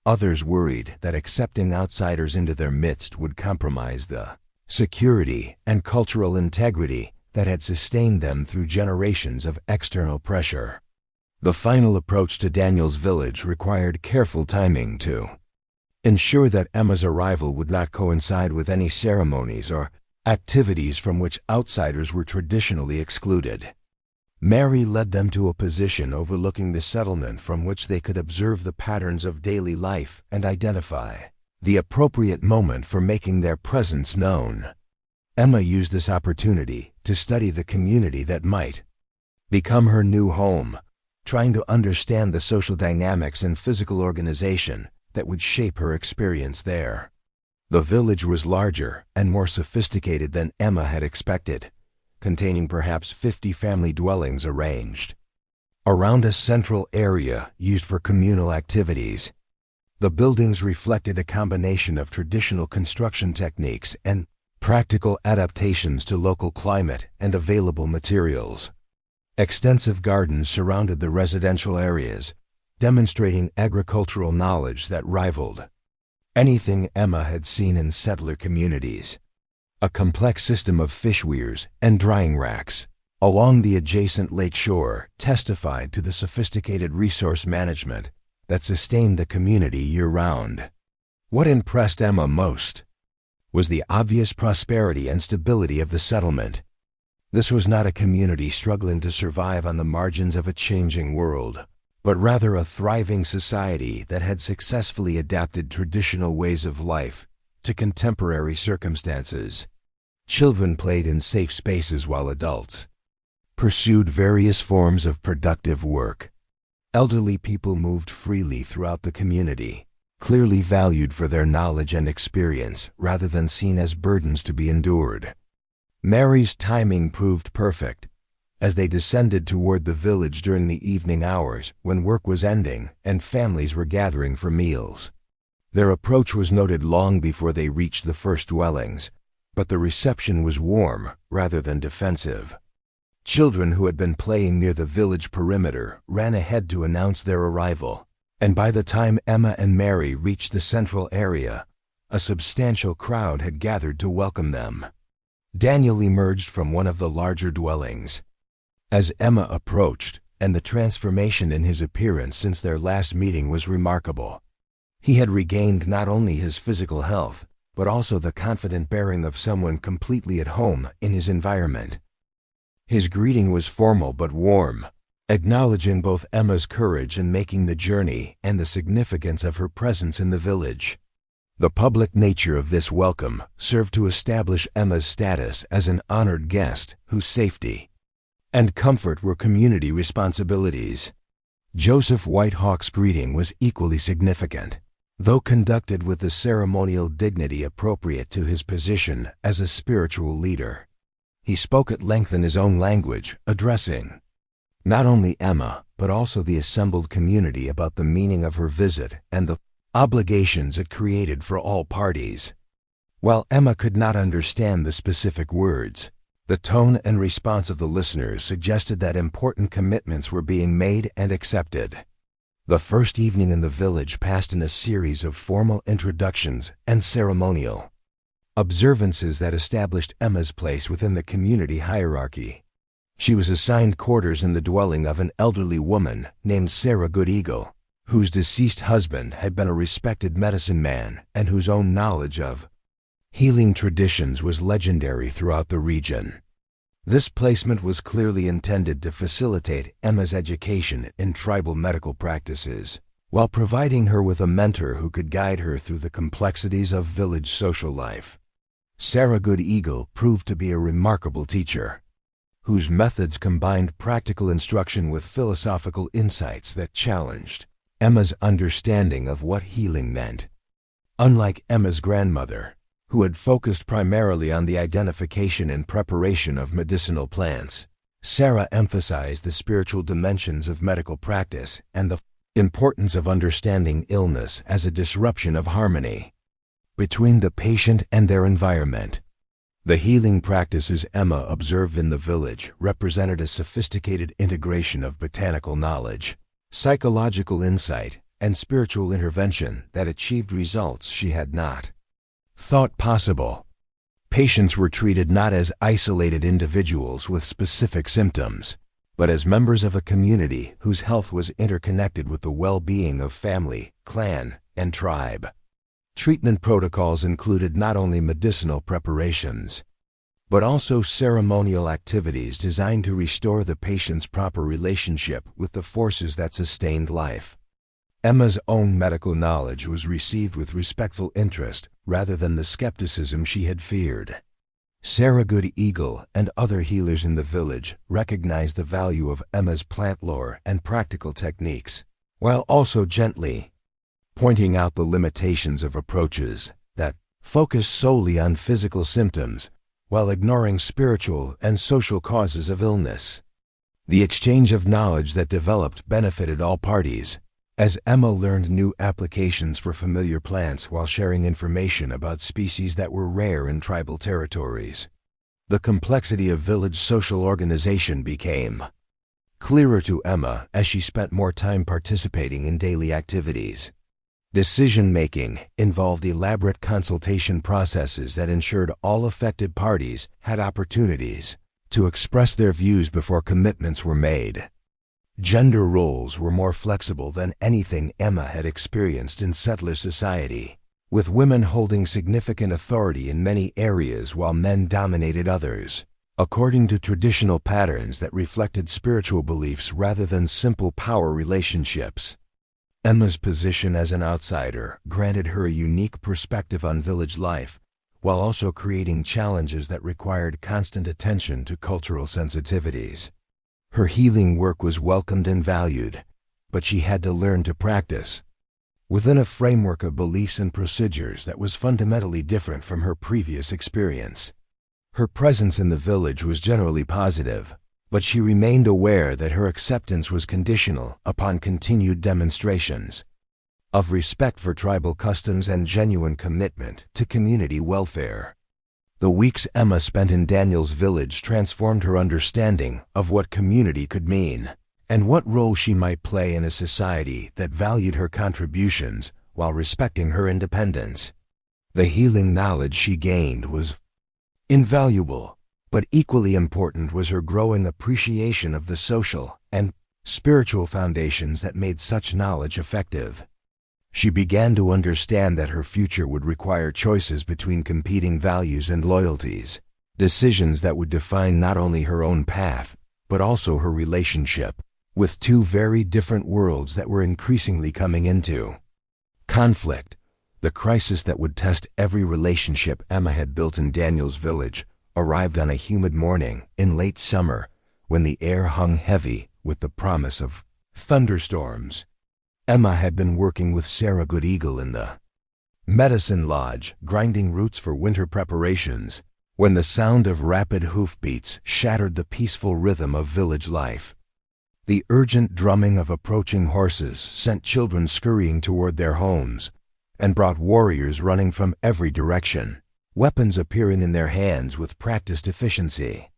Others worried that accepting outsiders into their midst would compromise the security and cultural integrity that had sustained them through generations of external pressure. The final approach to Daniel's village required careful timing to ensure that Emma's arrival would not coincide with any ceremonies or activities from which outsiders were traditionally excluded. Mary led them to a position overlooking the settlement from which they could observe the patterns of daily life and identify the appropriate moment for making their presence known. Emma used this opportunity to study the community that might become her new home, trying to understand the social dynamics and physical organization that would shape her experience there. The village was larger and more sophisticated than Emma had expected, containing perhaps 50 family dwellings arranged around a central area used for communal activities. The buildings reflected a combination of traditional construction techniques and practical adaptations to local climate and available materials. Extensive gardens surrounded the residential areas, demonstrating agricultural knowledge that rivaled anything Emma had seen in settler communities. A complex system of fish weirs and drying racks along the adjacent lake shore testified to the sophisticated resource management that sustained the community year-round. What impressed Emma most was the obvious prosperity and stability of the settlement. This was not a community struggling to survive on the margins of a changing world, but rather a thriving society that had successfully adapted traditional ways of life to contemporary circumstances. Children played in safe spaces while adults pursued various forms of productive work. Elderly people moved freely throughout the community, clearly valued for their knowledge and experience rather than seen as burdens to be endured. Mary's timing proved perfect. as they descended toward the village during the evening hours when work was ending and families were gathering for meals. Their approach was noted long before they reached the first dwellings, but the reception was warm rather than defensive. Children who had been playing near the village perimeter ran ahead to announce their arrival, and by the time Emma and Mary reached the central area, a substantial crowd had gathered to welcome them. Daniel emerged from one of the larger dwellings. As Emma approached, and the transformation in his appearance since their last meeting was remarkable. He had regained not only his physical health, but also the confident bearing of someone completely at home in his environment. His greeting was formal but warm, acknowledging both Emma's courage in making the journey and the significance of her presence in the village. The public nature of this welcome served to establish Emma's status as an honored guest whose safety and comfort were community responsibilities. Joseph Whitehawk's greeting was equally significant, though conducted with the ceremonial dignity appropriate to his position as a spiritual leader. He spoke at length in his own language, addressing not only Emma, but also the assembled community about the meaning of her visit and the obligations it created for all parties. While Emma could not understand the specific words, the tone and response of the listeners suggested that important commitments were being made and accepted. The first evening in the village passed in a series of formal introductions and ceremonial observances that established Emma's place within the community hierarchy. She was assigned quarters in the dwelling of an elderly woman named Sarah Goodeagle, whose deceased husband had been a respected medicine man and whose own knowledge of healing traditions was legendary throughout the region. This placement was clearly intended to facilitate Emma's education in tribal medical practices, while providing her with a mentor who could guide her through the complexities of village social life. Sarah Goodeagle proved to be a remarkable teacher, whose methods combined practical instruction with philosophical insights that challenged Emma's understanding of what healing meant. Unlike Emma's grandmother, who had focused primarily on the identification and preparation of medicinal plants, Sarah emphasized the spiritual dimensions of medical practice and the importance of understanding illness as a disruption of harmony between the patient and their environment. The healing practices Emma observed in the village represented a sophisticated integration of botanical knowledge, psychological insight, and spiritual intervention that achieved results she had not thought possible. Patients were treated not as isolated individuals with specific symptoms, but as members of a community whose health was interconnected with the well-being of family, clan, and tribe. Treatment protocols included not only medicinal preparations, but also ceremonial activities designed to restore the patient's proper relationship with the forces that sustained life. Emma's own medical knowledge was received with respectful interest rather than the skepticism she had feared. Sarah Goodeagle and other healers in the village recognized the value of Emma's plant lore and practical techniques, while also gently pointing out the limitations of approaches that focus solely on physical symptoms while ignoring spiritual and social causes of illness. The exchange of knowledge that developed benefited all parties, as Emma learned new applications for familiar plants while sharing information about species that were rare in tribal territories. The complexity of village social organization became clearer to Emma as she spent more time participating in daily activities. Decision-making involved elaborate consultation processes that ensured all affected parties had opportunities to express their views before commitments were made. Gender roles were more flexible than anything Emma had experienced in settler society, with women holding significant authority in many areas while men dominated others, according to traditional patterns that reflected spiritual beliefs rather than simple power relationships. Emma's position as an outsider granted her a unique perspective on village life, while also creating challenges that required constant attention to cultural sensitivities. Her healing work was welcomed and valued, but she had to learn to practice within a framework of beliefs and procedures that was fundamentally different from her previous experience. Her presence in the village was generally positive, but she remained aware that her acceptance was conditional upon continued demonstrations of respect for tribal customs and genuine commitment to community welfare. The weeks Emma spent in Daniel's village transformed her understanding of what community could mean, and what role she might play in a society that valued her contributions while respecting her independence. The healing knowledge she gained was invaluable, but equally important was her growing appreciation of the social and spiritual foundations that made such knowledge effective. She began to understand that her future would require choices between competing values and loyalties, decisions that would define not only her own path, but also her relationship with two very different worlds that were increasingly coming into conflict. The crisis that would test every relationship Emma had built in Daniel's village arrived on a humid morning in late summer when the air hung heavy with the promise of thunderstorms. Emma had been working with Sarah Good Eagle in the medicine lodge, grinding roots for winter preparations, when the sound of rapid hoofbeats shattered the peaceful rhythm of village life. The urgent drumming of approaching horses sent children scurrying toward their homes and brought warriors running from every direction, weapons appearing in their hands with practiced efficiency.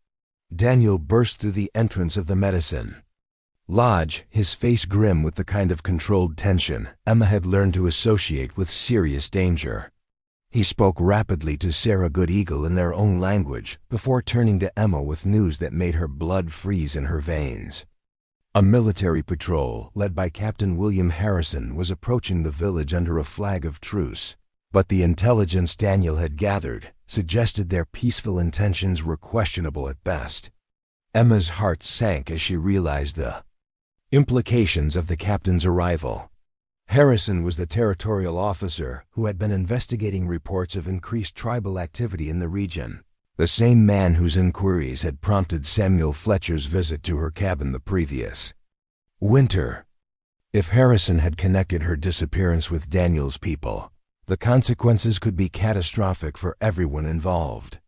Daniel burst through the entrance of the medicine lodge, his face grim with the kind of controlled tension Emma had learned to associate with serious danger. He spoke rapidly to Sarah Good Eagle in their own language before turning to Emma with news that made her blood freeze in her veins. A military patrol, led by Captain William Harrison, was approaching the village under a flag of truce, but the intelligence Daniel had gathered suggested their peaceful intentions were questionable at best. Emma's heart sank as she realized the implications of the captain's arrival. Harrison was the territorial officer who had been investigating reports of increased tribal activity in the region, the same man whose inquiries had prompted Samuel Fletcher's visit to her cabin the previous winter. If Harrison had connected her disappearance with Daniel's people, the consequences could be catastrophic for everyone involved.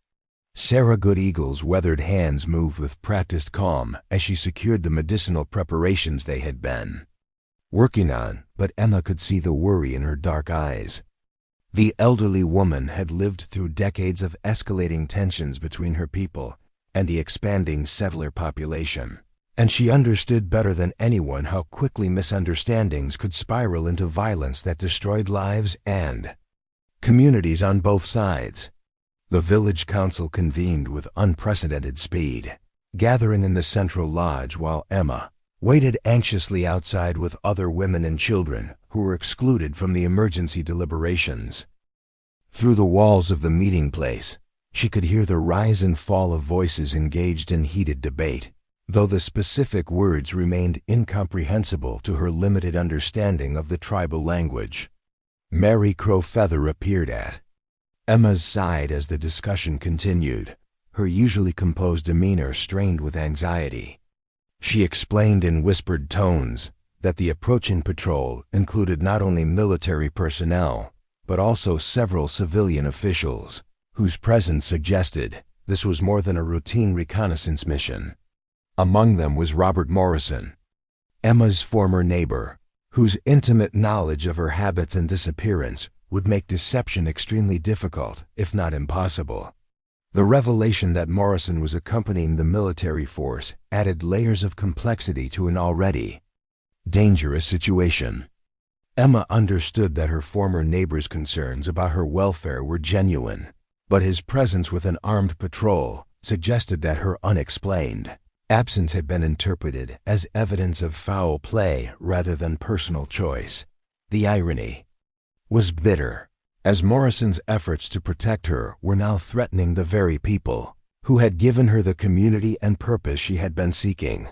Sarah Good Eagle's weathered hands moved with practiced calm as she secured the medicinal preparations they had been working on, but Emma could see the worry in her dark eyes. The elderly woman had lived through decades of escalating tensions between her people and the expanding settler population, and she understood better than anyone how quickly misunderstandings could spiral into violence that destroyed lives and communities on both sides. The village council convened with unprecedented speed, gathering in the central lodge while Emma waited anxiously outside with other women and children who were excluded from the emergency deliberations. Through the walls of the meeting place, she could hear the rise and fall of voices engaged in heated debate, though the specific words remained incomprehensible to her limited understanding of the tribal language. Mary Crowfeather appeared at Emma's side as the discussion continued, her usually composed demeanor strained with anxiety. She explained in whispered tones that the approaching patrol included not only military personnel, but also several civilian officials, whose presence suggested this was more than a routine reconnaissance mission. Among them was Robert Morrison, Emma's former neighbor, whose intimate knowledge of her habits and disappearance would make deception extremely difficult, if not impossible. The revelation that Morrison was accompanying the military force added layers of complexity to an already dangerous situation. Emma understood that her former neighbor's concerns about her welfare were genuine, but his presence with an armed patrol suggested that her unexplained absence had been interpreted as evidence of foul play rather than personal choice. The irony was bitter, as Morrison's efforts to protect her were now threatening the very people who had given her the community and purpose she had been seeking.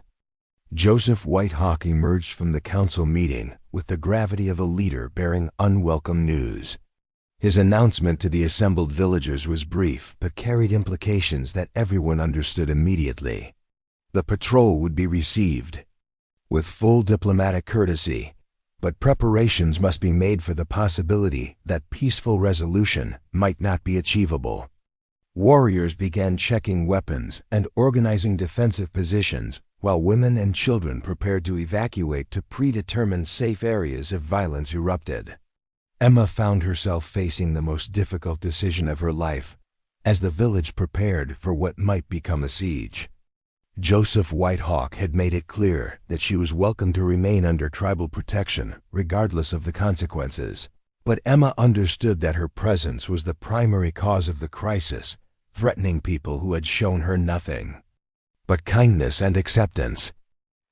Joseph Whitehawk emerged from the council meeting with the gravity of a leader bearing unwelcome news. His announcement to the assembled villagers was brief but carried implications that everyone understood immediately. The patrol would be received with full diplomatic courtesy, but preparations must be made for the possibility that peaceful resolution might not be achievable. Warriors began checking weapons and organizing defensive positions, while women and children prepared to evacuate to predetermined safe areas if violence erupted. Emma found herself facing the most difficult decision of her life, as the village prepared for what might become a siege. Joseph Whitehawk had made it clear that she was welcome to remain under tribal protection, regardless of the consequences. But Emma understood that her presence was the primary cause of the crisis, threatening people who had shown her nothing but kindness and acceptance.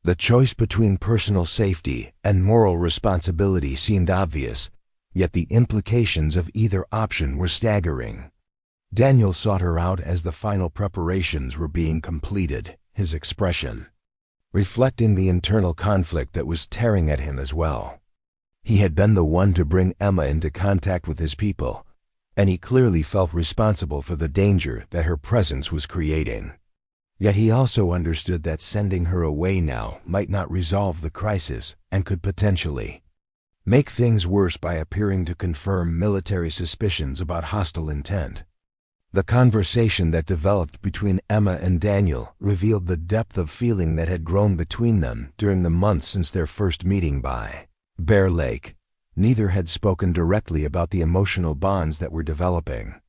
The choice between personal safety and moral responsibility seemed obvious, yet the implications of either option were staggering. Daniel sought her out as the final preparations were being completed, his expression reflecting the internal conflict that was tearing at him as well. He had been the one to bring Emma into contact with his people, and he clearly felt responsible for the danger that her presence was creating. Yet he also understood that sending her away now might not resolve the crisis and could potentially make things worse by appearing to confirm military suspicions about hostile intent. The conversation that developed between Emma and Daniel revealed the depth of feeling that had grown between them during the months since their first meeting by Bear Lake. Neither had spoken directly about the emotional bonds that were developing.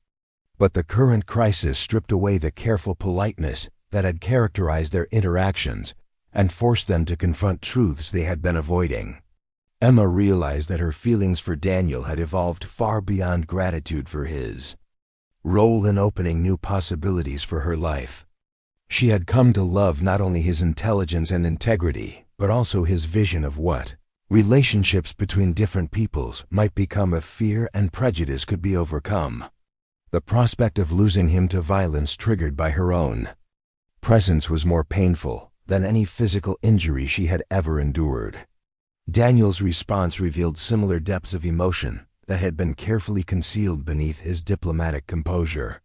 But the current crisis stripped away the careful politeness that had characterized their interactions and forced them to confront truths they had been avoiding. Emma realized that her feelings for Daniel had evolved far beyond gratitude for his role in opening new possibilities for her life. She had come to love not only his intelligence and integrity, but also his vision of what relationships between different peoples might become if fear and prejudice could be overcome. The prospect of losing him to violence triggered by her own presence was more painful than any physical injury she had ever endured. Daniel's response revealed similar depths of emotion that had been carefully concealed beneath his diplomatic composure.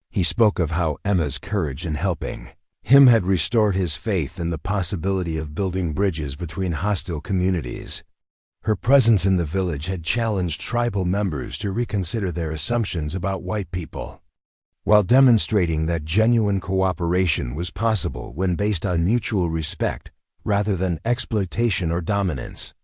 He spoke of how Emma's courage in helping him had restored his faith in the possibility of building bridges between hostile communities. Her presence in the village had challenged tribal members to reconsider their assumptions about white people, while demonstrating that genuine cooperation was possible when based on mutual respect rather than exploitation or dominance.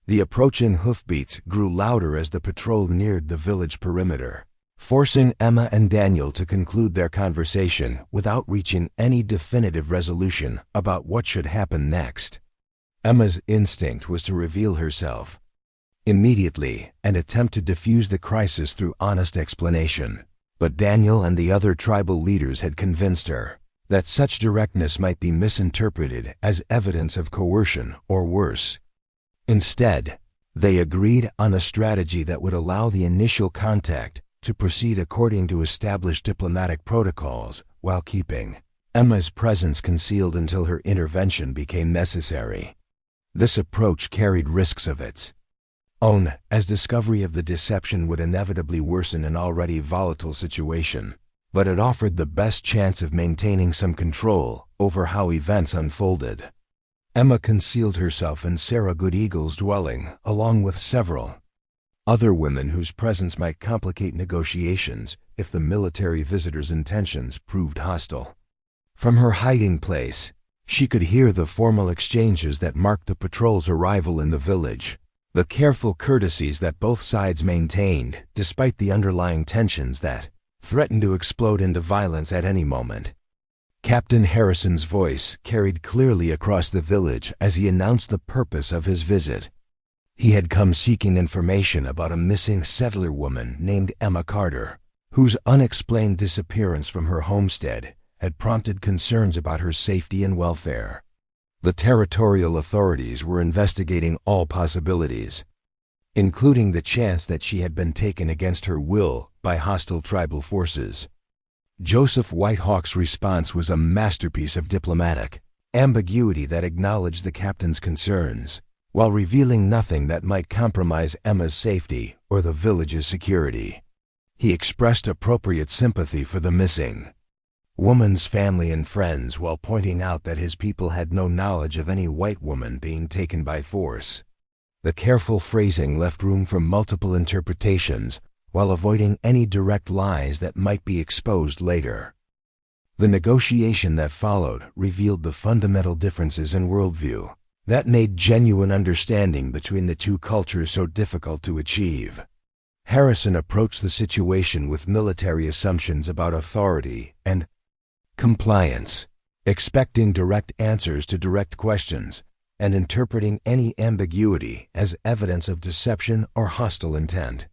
The approaching hoofbeats grew louder as the patrol neared the village perimeter, forcing Emma and Daniel to conclude their conversation without reaching any definitive resolution about what should happen next. Emma's instinct was to reveal herself immediately and attempt to defuse the crisis through honest explanation. But Daniel and the other tribal leaders had convinced her that such directness might be misinterpreted as evidence of coercion or worse. Instead, they agreed on a strategy that would allow the initial contact to proceed according to established diplomatic protocols while keeping Emma's presence concealed until her intervention became necessary. This approach carried risks of its own, as discovery of the deception would inevitably worsen an already volatile situation, but it offered the best chance of maintaining some control over how events unfolded. Emma concealed herself in Sarah Good Eagle's dwelling, along with several other women whose presence might complicate negotiations if the military visitor's intentions proved hostile. From her hiding place, she could hear the formal exchanges that marked the patrol's arrival in the village, the careful courtesies that both sides maintained despite the underlying tensions that threatened to explode into violence at any moment. Captain Harrison's voice carried clearly across the village as he announced the purpose of his visit. He had come seeking information about a missing settler woman named Emma Carter, whose unexplained disappearance from her homestead had prompted concerns about her safety and welfare. The territorial authorities were investigating all possibilities, including the chance that she had been taken against her will by hostile tribal forces. Joseph Whitehawk's response was a masterpiece of diplomatic ambiguity that acknowledged the captain's concerns, while revealing nothing that might compromise Emma's safety or the village's security. He expressed appropriate sympathy for the missing woman's family and friends while pointing out that his people had no knowledge of any white woman being taken by force. The careful phrasing left room for multiple interpretations, while avoiding any direct lies that might be exposed later. The negotiation that followed revealed the fundamental differences in worldview that made genuine understanding between the two cultures so difficult to achieve. Harrison approached the situation with military assumptions about authority and compliance, expecting direct answers to direct questions and interpreting any ambiguity as evidence of deception or hostile intent.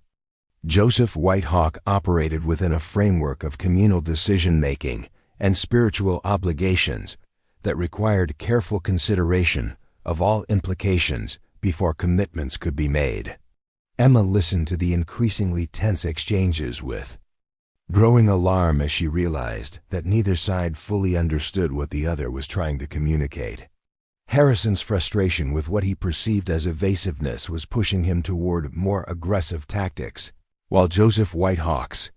Joseph Whitehawk operated within a framework of communal decision-making and spiritual obligations that required careful consideration of all implications before commitments could be made. Emma listened to the increasingly tense exchanges with growing alarm as she realized that neither side fully understood what the other was trying to communicate. Harrison's frustration with what he perceived as evasiveness was pushing him toward more aggressive tactics, while Joseph Whitehawk's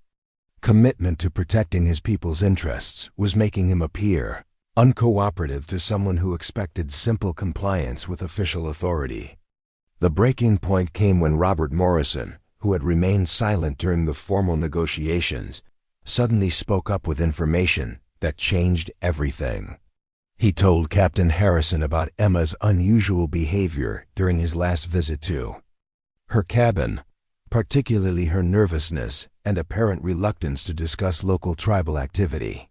commitment to protecting his people's interests was making him appear uncooperative to someone who expected simple compliance with official authority. The breaking point came when Robert Morrison, who had remained silent during the formal negotiations, suddenly spoke up with information that changed everything. He told Captain Harrison about Emma's unusual behavior during his last visit to her cabin, particularly her nervousness and apparent reluctance to discuss local tribal activity.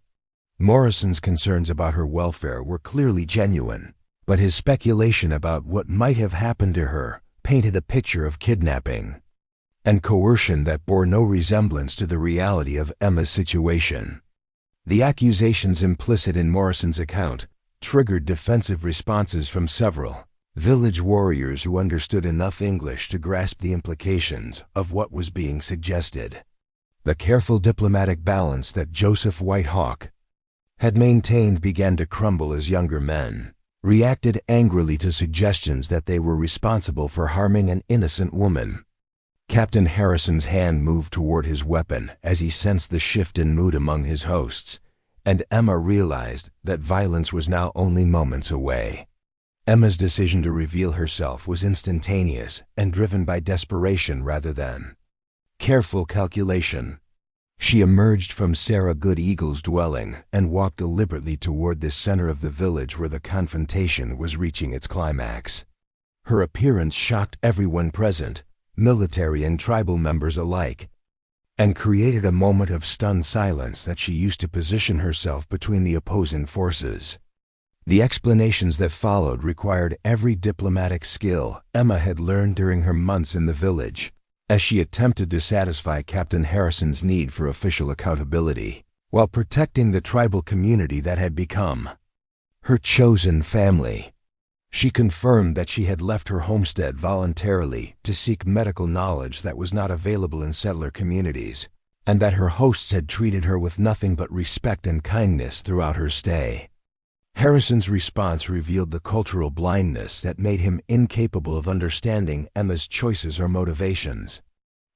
Morrison's concerns about her welfare were clearly genuine, but his speculation about what might have happened to her painted a picture of kidnapping and coercion that bore no resemblance to the reality of Emma's situation. The accusations implicit in Morrison's account triggered defensive responses from several village warriors who understood enough English to grasp the implications of what was being suggested. The careful diplomatic balance that Joseph Whitehawk had maintained began to crumble as younger men reacted angrily to suggestions that they were responsible for harming an innocent woman. Captain Harrison's hand moved toward his weapon as he sensed the shift in mood among his hosts, and Emma realized that violence was now only moments away. Emma's decision to reveal herself was instantaneous and driven by desperation rather than careful calculation. She emerged from Sarah Good Eagle's dwelling and walked deliberately toward the center of the village where the confrontation was reaching its climax. Her appearance shocked everyone present, military and tribal members alike, and created a moment of stunned silence that she used to position herself between the opposing forces. The explanations that followed required every diplomatic skill Emma had learned during her months in the village, as she attempted to satisfy Captain Harrison's need for official accountability, while protecting the tribal community that had become her chosen family. She confirmed that she had left her homestead voluntarily to seek medical knowledge that was not available in settler communities, and that her hosts had treated her with nothing but respect and kindness throughout her stay. Harrison's response revealed the cultural blindness that made him incapable of understanding Emma's choices or motivations.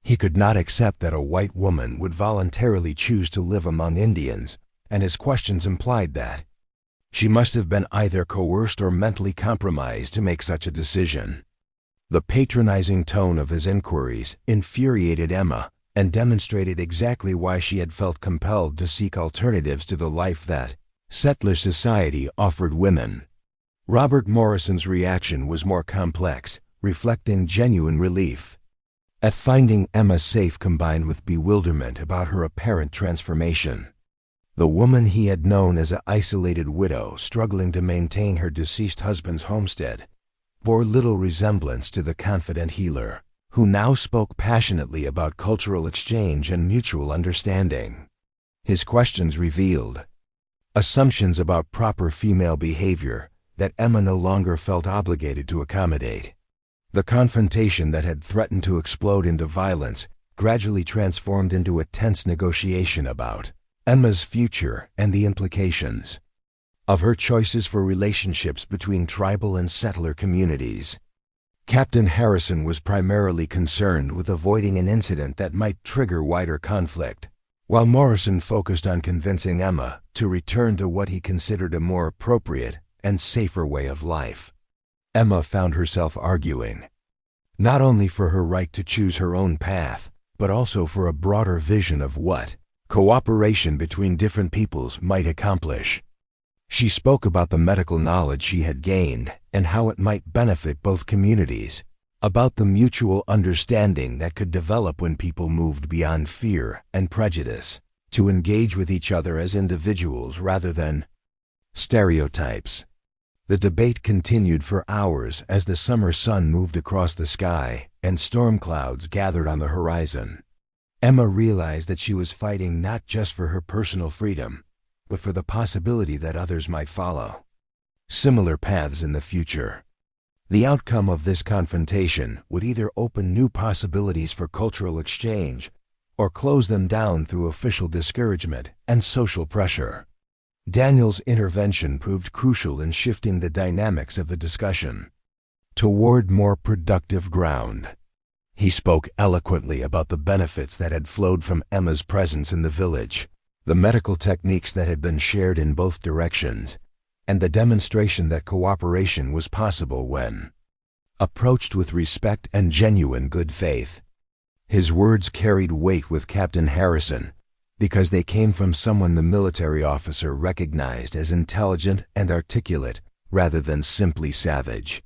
He could not accept that a white woman would voluntarily choose to live among Indians, and his questions implied that she must have been either coerced or mentally compromised to make such a decision. The patronizing tone of his inquiries infuriated Emma and demonstrated exactly why she had felt compelled to seek alternatives to the life that settler society offered women. Robert Morrison's reaction was more complex, reflecting genuine relief at finding Emma safe combined with bewilderment about her apparent transformation. The woman he had known as an isolated widow struggling to maintain her deceased husband's homestead bore little resemblance to the confident healer, who now spoke passionately about cultural exchange and mutual understanding. His questions revealed assumptions about proper female behavior that Emma no longer felt obligated to accommodate. The confrontation that had threatened to explode into violence gradually transformed into a tense negotiation about Emma's future and the implications of her choices for relationships between tribal and settler communities. Captain Harrison was primarily concerned with avoiding an incident that might trigger wider conflict, while Morrison focused on convincing Emma to return to what he considered a more appropriate and safer way of life. Emma found herself arguing not only for her right to choose her own path, but also for a broader vision of what cooperation between different peoples might accomplish. She spoke about the medical knowledge she had gained and how it might benefit both communities, about the mutual understanding that could develop when people moved beyond fear and prejudice to engage with each other as individuals rather than stereotypes. The debate continued for hours as the summer sun moved across the sky and storm clouds gathered on the horizon. Emma realized that she was fighting not just for her personal freedom, but for the possibility that others might follow similar paths in the future. The outcome of this confrontation would either open new possibilities for cultural exchange or close them down through official discouragement and social pressure. Daniel's intervention proved crucial in shifting the dynamics of the discussion toward more productive ground. He spoke eloquently about the benefits that had flowed from Emma's presence in the village, the medical techniques that had been shared in both directions, and the demonstration that cooperation was possible when approached with respect and genuine good faith. His words carried weight with Captain Harrison because they came from someone the military officer recognized as intelligent and articulate rather than simply savage.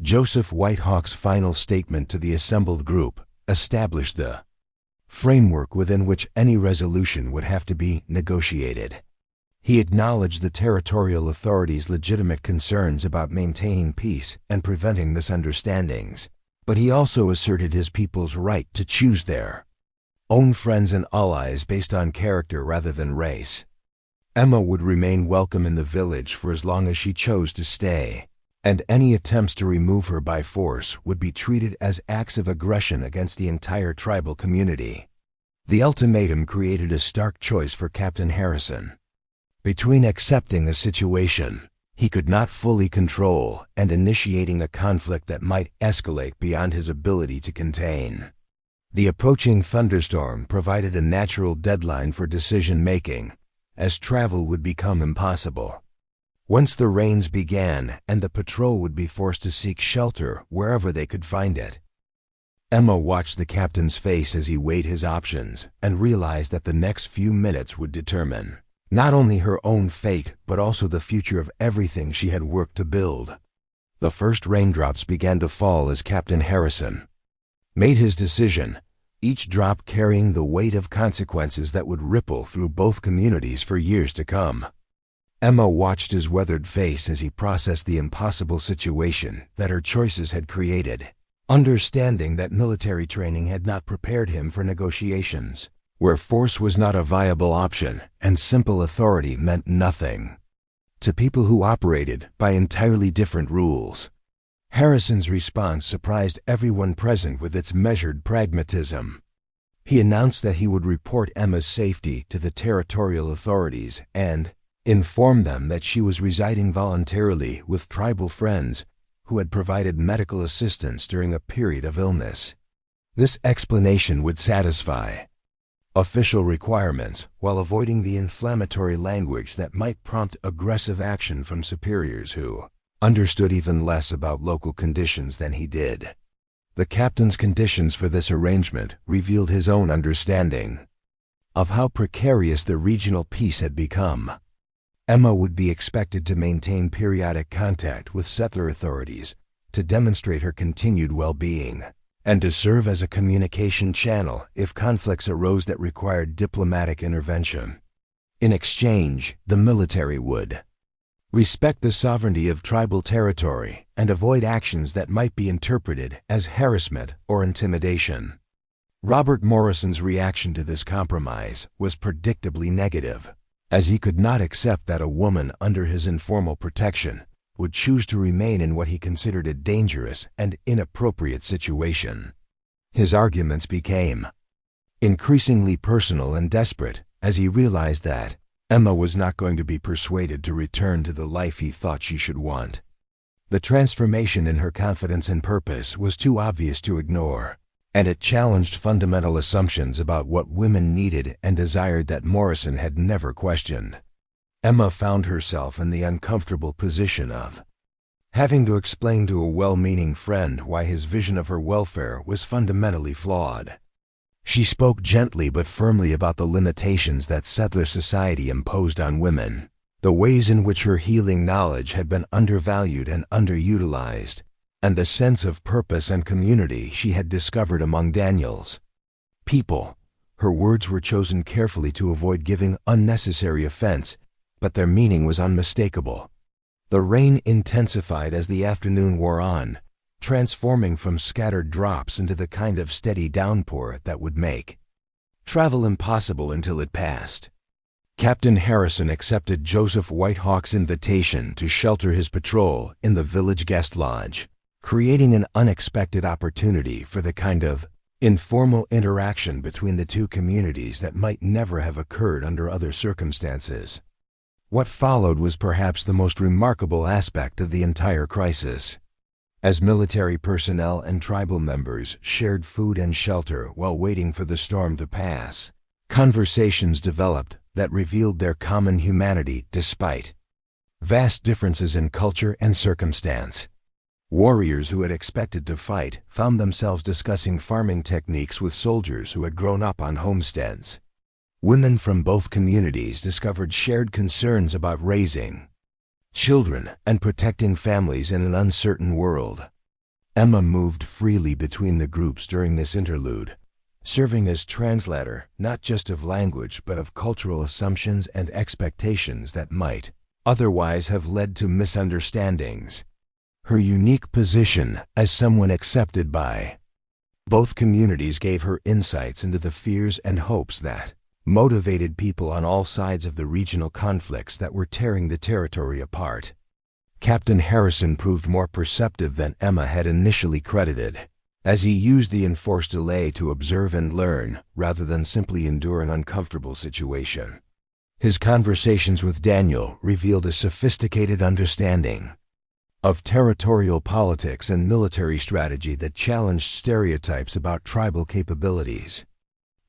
Joseph Whitehawk's final statement to the assembled group established the framework within which any resolution would have to be negotiated. He acknowledged the territorial authorities' legitimate concerns about maintaining peace and preventing misunderstandings, but he also asserted his people's right to choose their own friends and allies based on character rather than race. Emma would remain welcome in the village for as long as she chose to stay, and any attempts to remove her by force would be treated as acts of aggression against the entire tribal community. The ultimatum created a stark choice for Captain Harrison. Between accepting a situation he could not fully control and initiating a conflict that might escalate beyond his ability to contain. The approaching thunderstorm provided a natural deadline for decision-making, as travel would become impossible. Once the rains began and the patrol would be forced to seek shelter wherever they could find it. Emma watched the captain's face as he weighed his options and realized that the next few minutes would determine not only her own fate but also the future of everything she had worked to build. The first raindrops began to fall as Captain Harrison made his decision, each drop carrying the weight of consequences that would ripple through both communities for years to come. Emma watched his weathered face as he processed the impossible situation that her choices had created, understanding that military training had not prepared him for negotiations, where force was not a viable option and simple authority meant nothing to people who operated by entirely different rules. Harrison's response surprised everyone present with its measured pragmatism. He announced that he would report Emma's safety to the territorial authorities and inform them that she was residing voluntarily with tribal friends who had provided medical assistance during a period of illness. This explanation would satisfy official requirements while avoiding the inflammatory language that might prompt aggressive action from superiors who understood even less about local conditions than he did. The captain's conditions for this arrangement revealed his own understanding of how precarious the regional peace had become. Emma would be expected to maintain periodic contact with settler authorities to demonstrate her continued well-being, and to serve as a communication channel if conflicts arose that required diplomatic intervention. In exchange, the military would respect the sovereignty of tribal territory and avoid actions that might be interpreted as harassment or intimidation. Robert Morrison's reaction to this compromise was predictably negative, as he could not accept that a woman under his informal protection would choose to remain in what he considered a dangerous and inappropriate situation. His arguments became increasingly personal and desperate as he realized that Emma was not going to be persuaded to return to the life he thought she should want. The transformation in her confidence and purpose was too obvious to ignore, and it challenged fundamental assumptions about what women needed and desired that Morrison had never questioned. Emma found herself in the uncomfortable position of having to explain to a well-meaning friend why his vision of her welfare was fundamentally flawed. She spoke gently but firmly about the limitations that settler society imposed on women, the ways in which her healing knowledge had been undervalued and underutilized, and the sense of purpose and community she had discovered among Daniel's people. Her words were chosen carefully to avoid giving unnecessary offense, but their meaning was unmistakable. The rain intensified as the afternoon wore on, transforming from scattered drops into the kind of steady downpour that would make travel impossible until it passed. Captain Harrison accepted Joseph Whitehawk's invitation to shelter his patrol in the village guest lodge, creating an unexpected opportunity for the kind of informal interaction between the two communities that might never have occurred under other circumstances. What followed was perhaps the most remarkable aspect of the entire crisis. As military personnel and tribal members shared food and shelter while waiting for the storm to pass, conversations developed that revealed their common humanity despite vast differences in culture and circumstance. Warriors who had expected to fight found themselves discussing farming techniques with soldiers who had grown up on homesteads. Women from both communities discovered shared concerns about raising children and protecting families in an uncertain world. Emma moved freely between the groups during this interlude, serving as translator not just of language but of cultural assumptions and expectations that might otherwise have led to misunderstandings. Her unique position as someone accepted by both communities gave her insights into the fears and hopes that motivated people on all sides of the regional conflicts that were tearing the territory apart. Captain Harrison proved more perceptive than Emma had initially credited, as he used the enforced delay to observe and learn rather than simply endure an uncomfortable situation. His conversations with Daniel revealed a sophisticated understanding of territorial politics and military strategy that challenged stereotypes about tribal capabilities.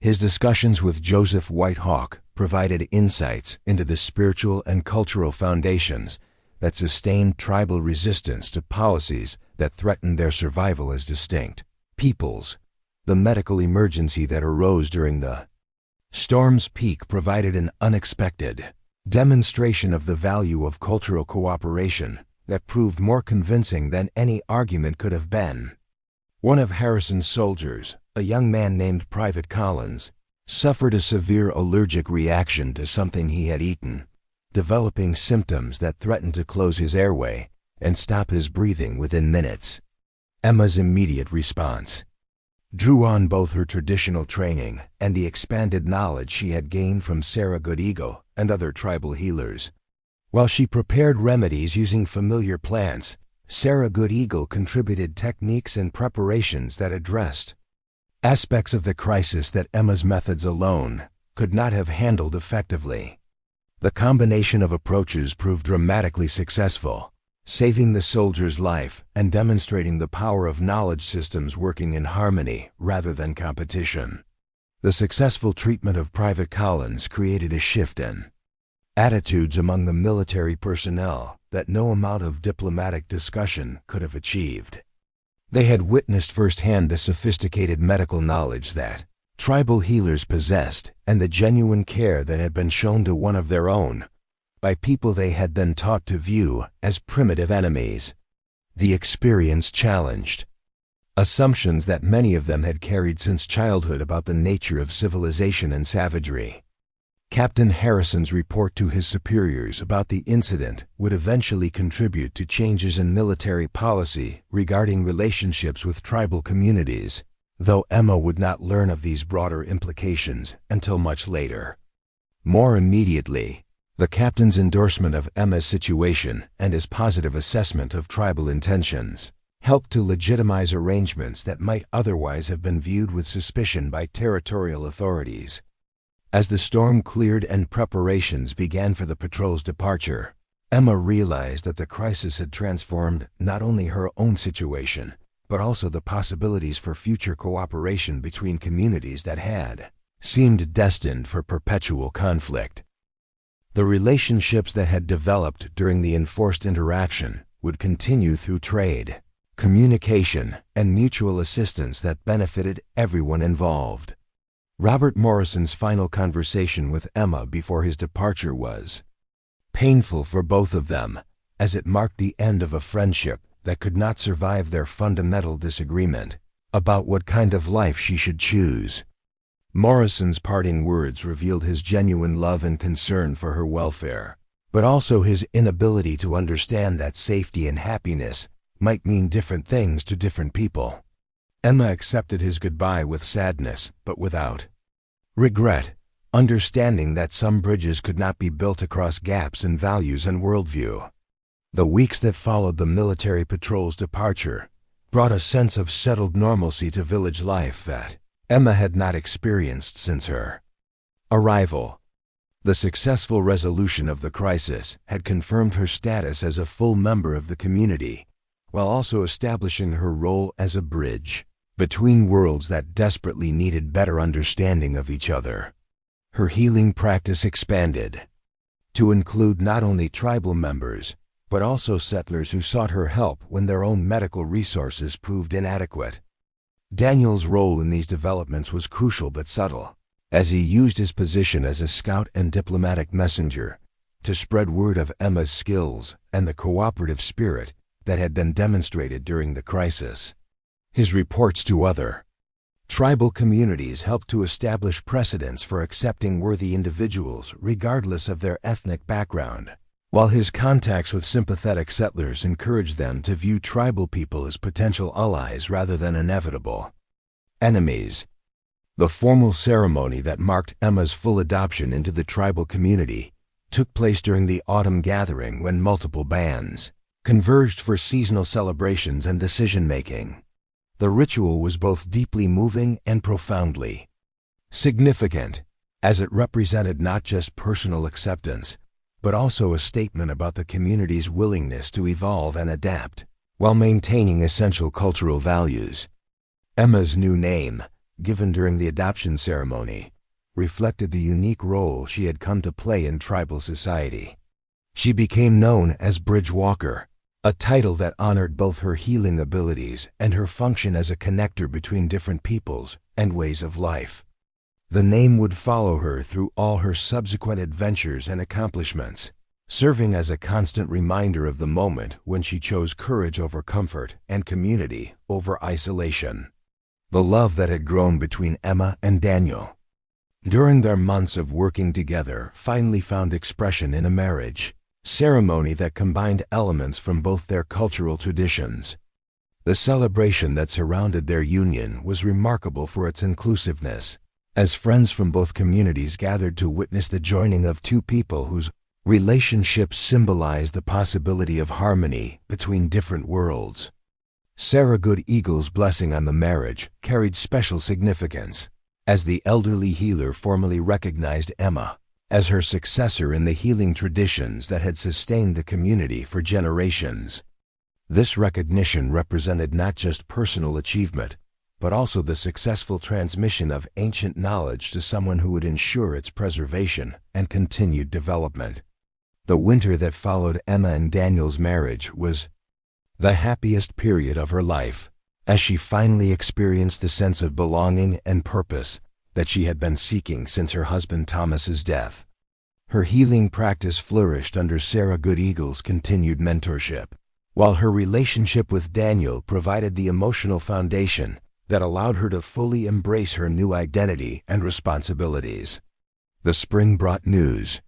His discussions with Joseph Whitehawk provided insights into the spiritual and cultural foundations that sustained tribal resistance to policies that threatened their survival as distinct peoples. The medical emergency that arose during the storm's peak provided an unexpected demonstration of the value of cultural cooperation that proved more convincing than any argument could have been. One of Harrison's soldiers, a young man named Private Collins, suffered a severe allergic reaction to something he had eaten, developing symptoms that threatened to close his airway and stop his breathing within minutes. Emma's immediate response drew on both her traditional training and the expanded knowledge she had gained from Sarah Goodeagle and other tribal healers. While she prepared remedies using familiar plants, Sarah Goodeagle contributed techniques and preparations that addressed aspects of the crisis that Emma's methods alone could not have handled effectively. The combination of approaches proved dramatically successful, saving the soldier's life and demonstrating the power of knowledge systems working in harmony rather than competition. The successful treatment of Private Collins created a shift in attitudes among the military personnel that no amount of diplomatic discussion could have achieved. They had witnessed firsthand the sophisticated medical knowledge that tribal healers possessed and the genuine care that had been shown to one of their own by people they had been taught to view as primitive enemies. The experience challenged assumptions that many of them had carried since childhood about the nature of civilization and savagery. Captain Harrison's report to his superiors about the incident would eventually contribute to changes in military policy regarding relationships with tribal communities, though Emma would not learn of these broader implications until much later. More immediately, the captain's endorsement of Emma's situation and his positive assessment of tribal intentions helped to legitimize arrangements that might otherwise have been viewed with suspicion by territorial authorities. As the storm cleared and preparations began for the patrol's departure, Emma realized that the crisis had transformed not only her own situation, but also the possibilities for future cooperation between communities that had seemed destined for perpetual conflict. The relationships that had developed during the enforced interaction would continue through trade, communication, and mutual assistance that benefited everyone involved. Robert Morrison's final conversation with Emma before his departure was painful for both of them, as it marked the end of a friendship that could not survive their fundamental disagreement about what kind of life she should choose. Morrison's parting words revealed his genuine love and concern for her welfare, but also his inability to understand that safety and happiness might mean different things to different people. Emma accepted his goodbye with sadness, but without regret, understanding that some bridges could not be built across gaps in values and worldview. The weeks that followed the military patrol's departure brought a sense of settled normalcy to village life that Emma had not experienced since her arrival. The successful resolution of the crisis had confirmed her status as a full member of the community, while also establishing her role as a bridge between worlds that desperately needed better understanding of each other. Her healing practice expanded to include not only tribal members, but also settlers who sought her help when their own medical resources proved inadequate. Daniel's role in these developments was crucial but subtle, as he used his position as a scout and diplomatic messenger to spread word of Emma's skills and the cooperative spirit that had been demonstrated during the crisis. His reports to other tribal communities helped to establish precedents for accepting worthy individuals regardless of their ethnic background, while his contacts with sympathetic settlers encouraged them to view tribal people as potential allies rather than inevitable enemies. The formal ceremony that marked Emma's full adoption into the tribal community took place during the autumn gathering when multiple bands converged for seasonal celebrations and decision-making. The ritual was both deeply moving and profoundly significant, as it represented not just personal acceptance, but also a statement about the community's willingness to evolve and adapt, while maintaining essential cultural values. Emma's new name, given during the adoption ceremony, reflected the unique role she had come to play in tribal society. She became known as Bridge Walker, a title that honored both her healing abilities and her function as a connector between different peoples and ways of life. The name would follow her through all her subsequent adventures and accomplishments, serving as a constant reminder of the moment when she chose courage over comfort and community over isolation. The love that had grown between Emma and Daniel during their months of working together finally found expression in a marriage ceremony that combined elements from both their cultural traditions. The celebration that surrounded their union was remarkable for its inclusiveness, as friends from both communities gathered to witness the joining of two people whose relationships symbolized the possibility of harmony between different worlds. Sarah Good Eagle's blessing on the marriage carried special significance, as the elderly healer formally recognized Emma as her successor in the healing traditions that had sustained the community for generations. This recognition represented not just personal achievement, but also the successful transmission of ancient knowledge to someone who would ensure its preservation and continued development. The winter that followed Emma and Daniel's marriage was the happiest period of her life, as she finally experienced the sense of belonging and purpose that she had been seeking since her husband Thomas's death. Her healing practice flourished under Sarah Good Eagle's continued mentorship, while her relationship with Daniel provided the emotional foundation that allowed her to fully embrace her new identity and responsibilities. The spring brought news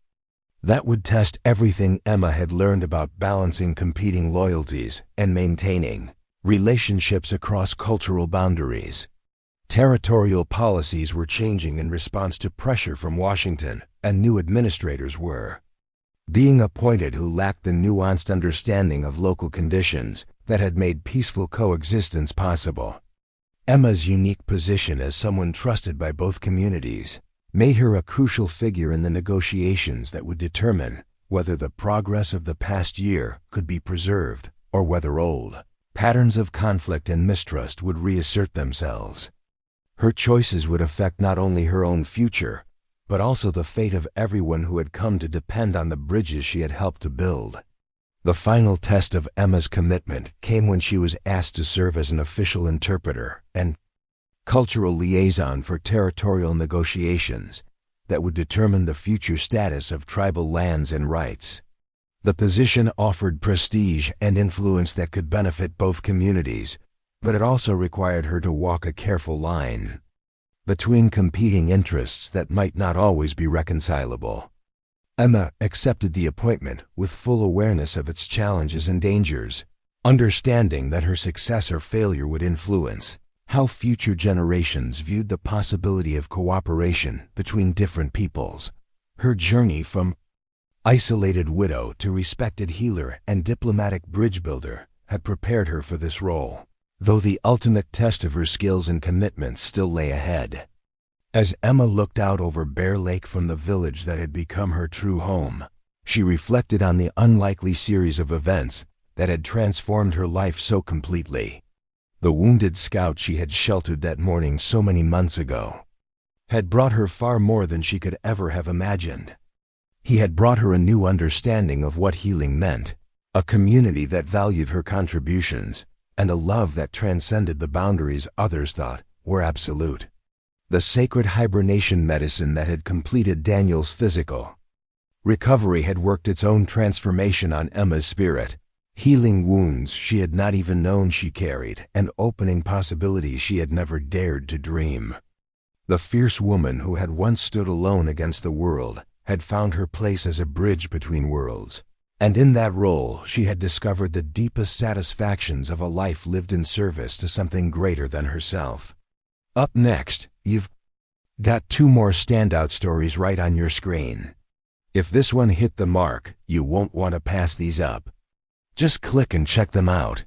that would test everything Emma had learned about balancing competing loyalties and maintaining relationships across cultural boundaries. Territorial policies were changing in response to pressure from Washington, and new administrators were being appointed who lacked the nuanced understanding of local conditions that had made peaceful coexistence possible. Emma's unique position as someone trusted by both communities made her a crucial figure in the negotiations that would determine whether the progress of the past year could be preserved or whether old patterns of conflict and mistrust would reassert themselves. Her choices would affect not only her own future, but also the fate of everyone who had come to depend on the bridges she had helped to build. The final test of Emma's commitment came when she was asked to serve as an official interpreter and cultural liaison for territorial negotiations that would determine the future status of tribal lands and rights. The position offered prestige and influence that could benefit both communities, but it also required her to walk a careful line between competing interests that might not always be reconcilable. Emma accepted the appointment with full awareness of its challenges and dangers, understanding that her success or failure would influence how future generations viewed the possibility of cooperation between different peoples. Her journey from isolated widow to respected healer and diplomatic bridge builder had prepared her for this role, though the ultimate test of her skills and commitment still lay ahead. As Emma looked out over Bear Lake from the village that had become her true home, she reflected on the unlikely series of events that had transformed her life so completely. The wounded scout she had sheltered that morning so many months ago had brought her far more than she could ever have imagined. He had brought her a new understanding of what healing meant, a community that valued her contributions, and a love that transcended the boundaries others thought were absolute. The sacred hibernation medicine that had completed Daniel's physical recovery had worked its own transformation on Emma's spirit, healing wounds she had not even known she carried and opening possibilities she had never dared to dream. The fierce woman who had once stood alone against the world had found her place as a bridge between worlds, and in that role she had discovered the deepest satisfactions of a life lived in service to something greater than herself. Up next, you've got 2 more standout stories right on your screen. If this one hit the mark, you won't want to pass these up. Just click and check them out.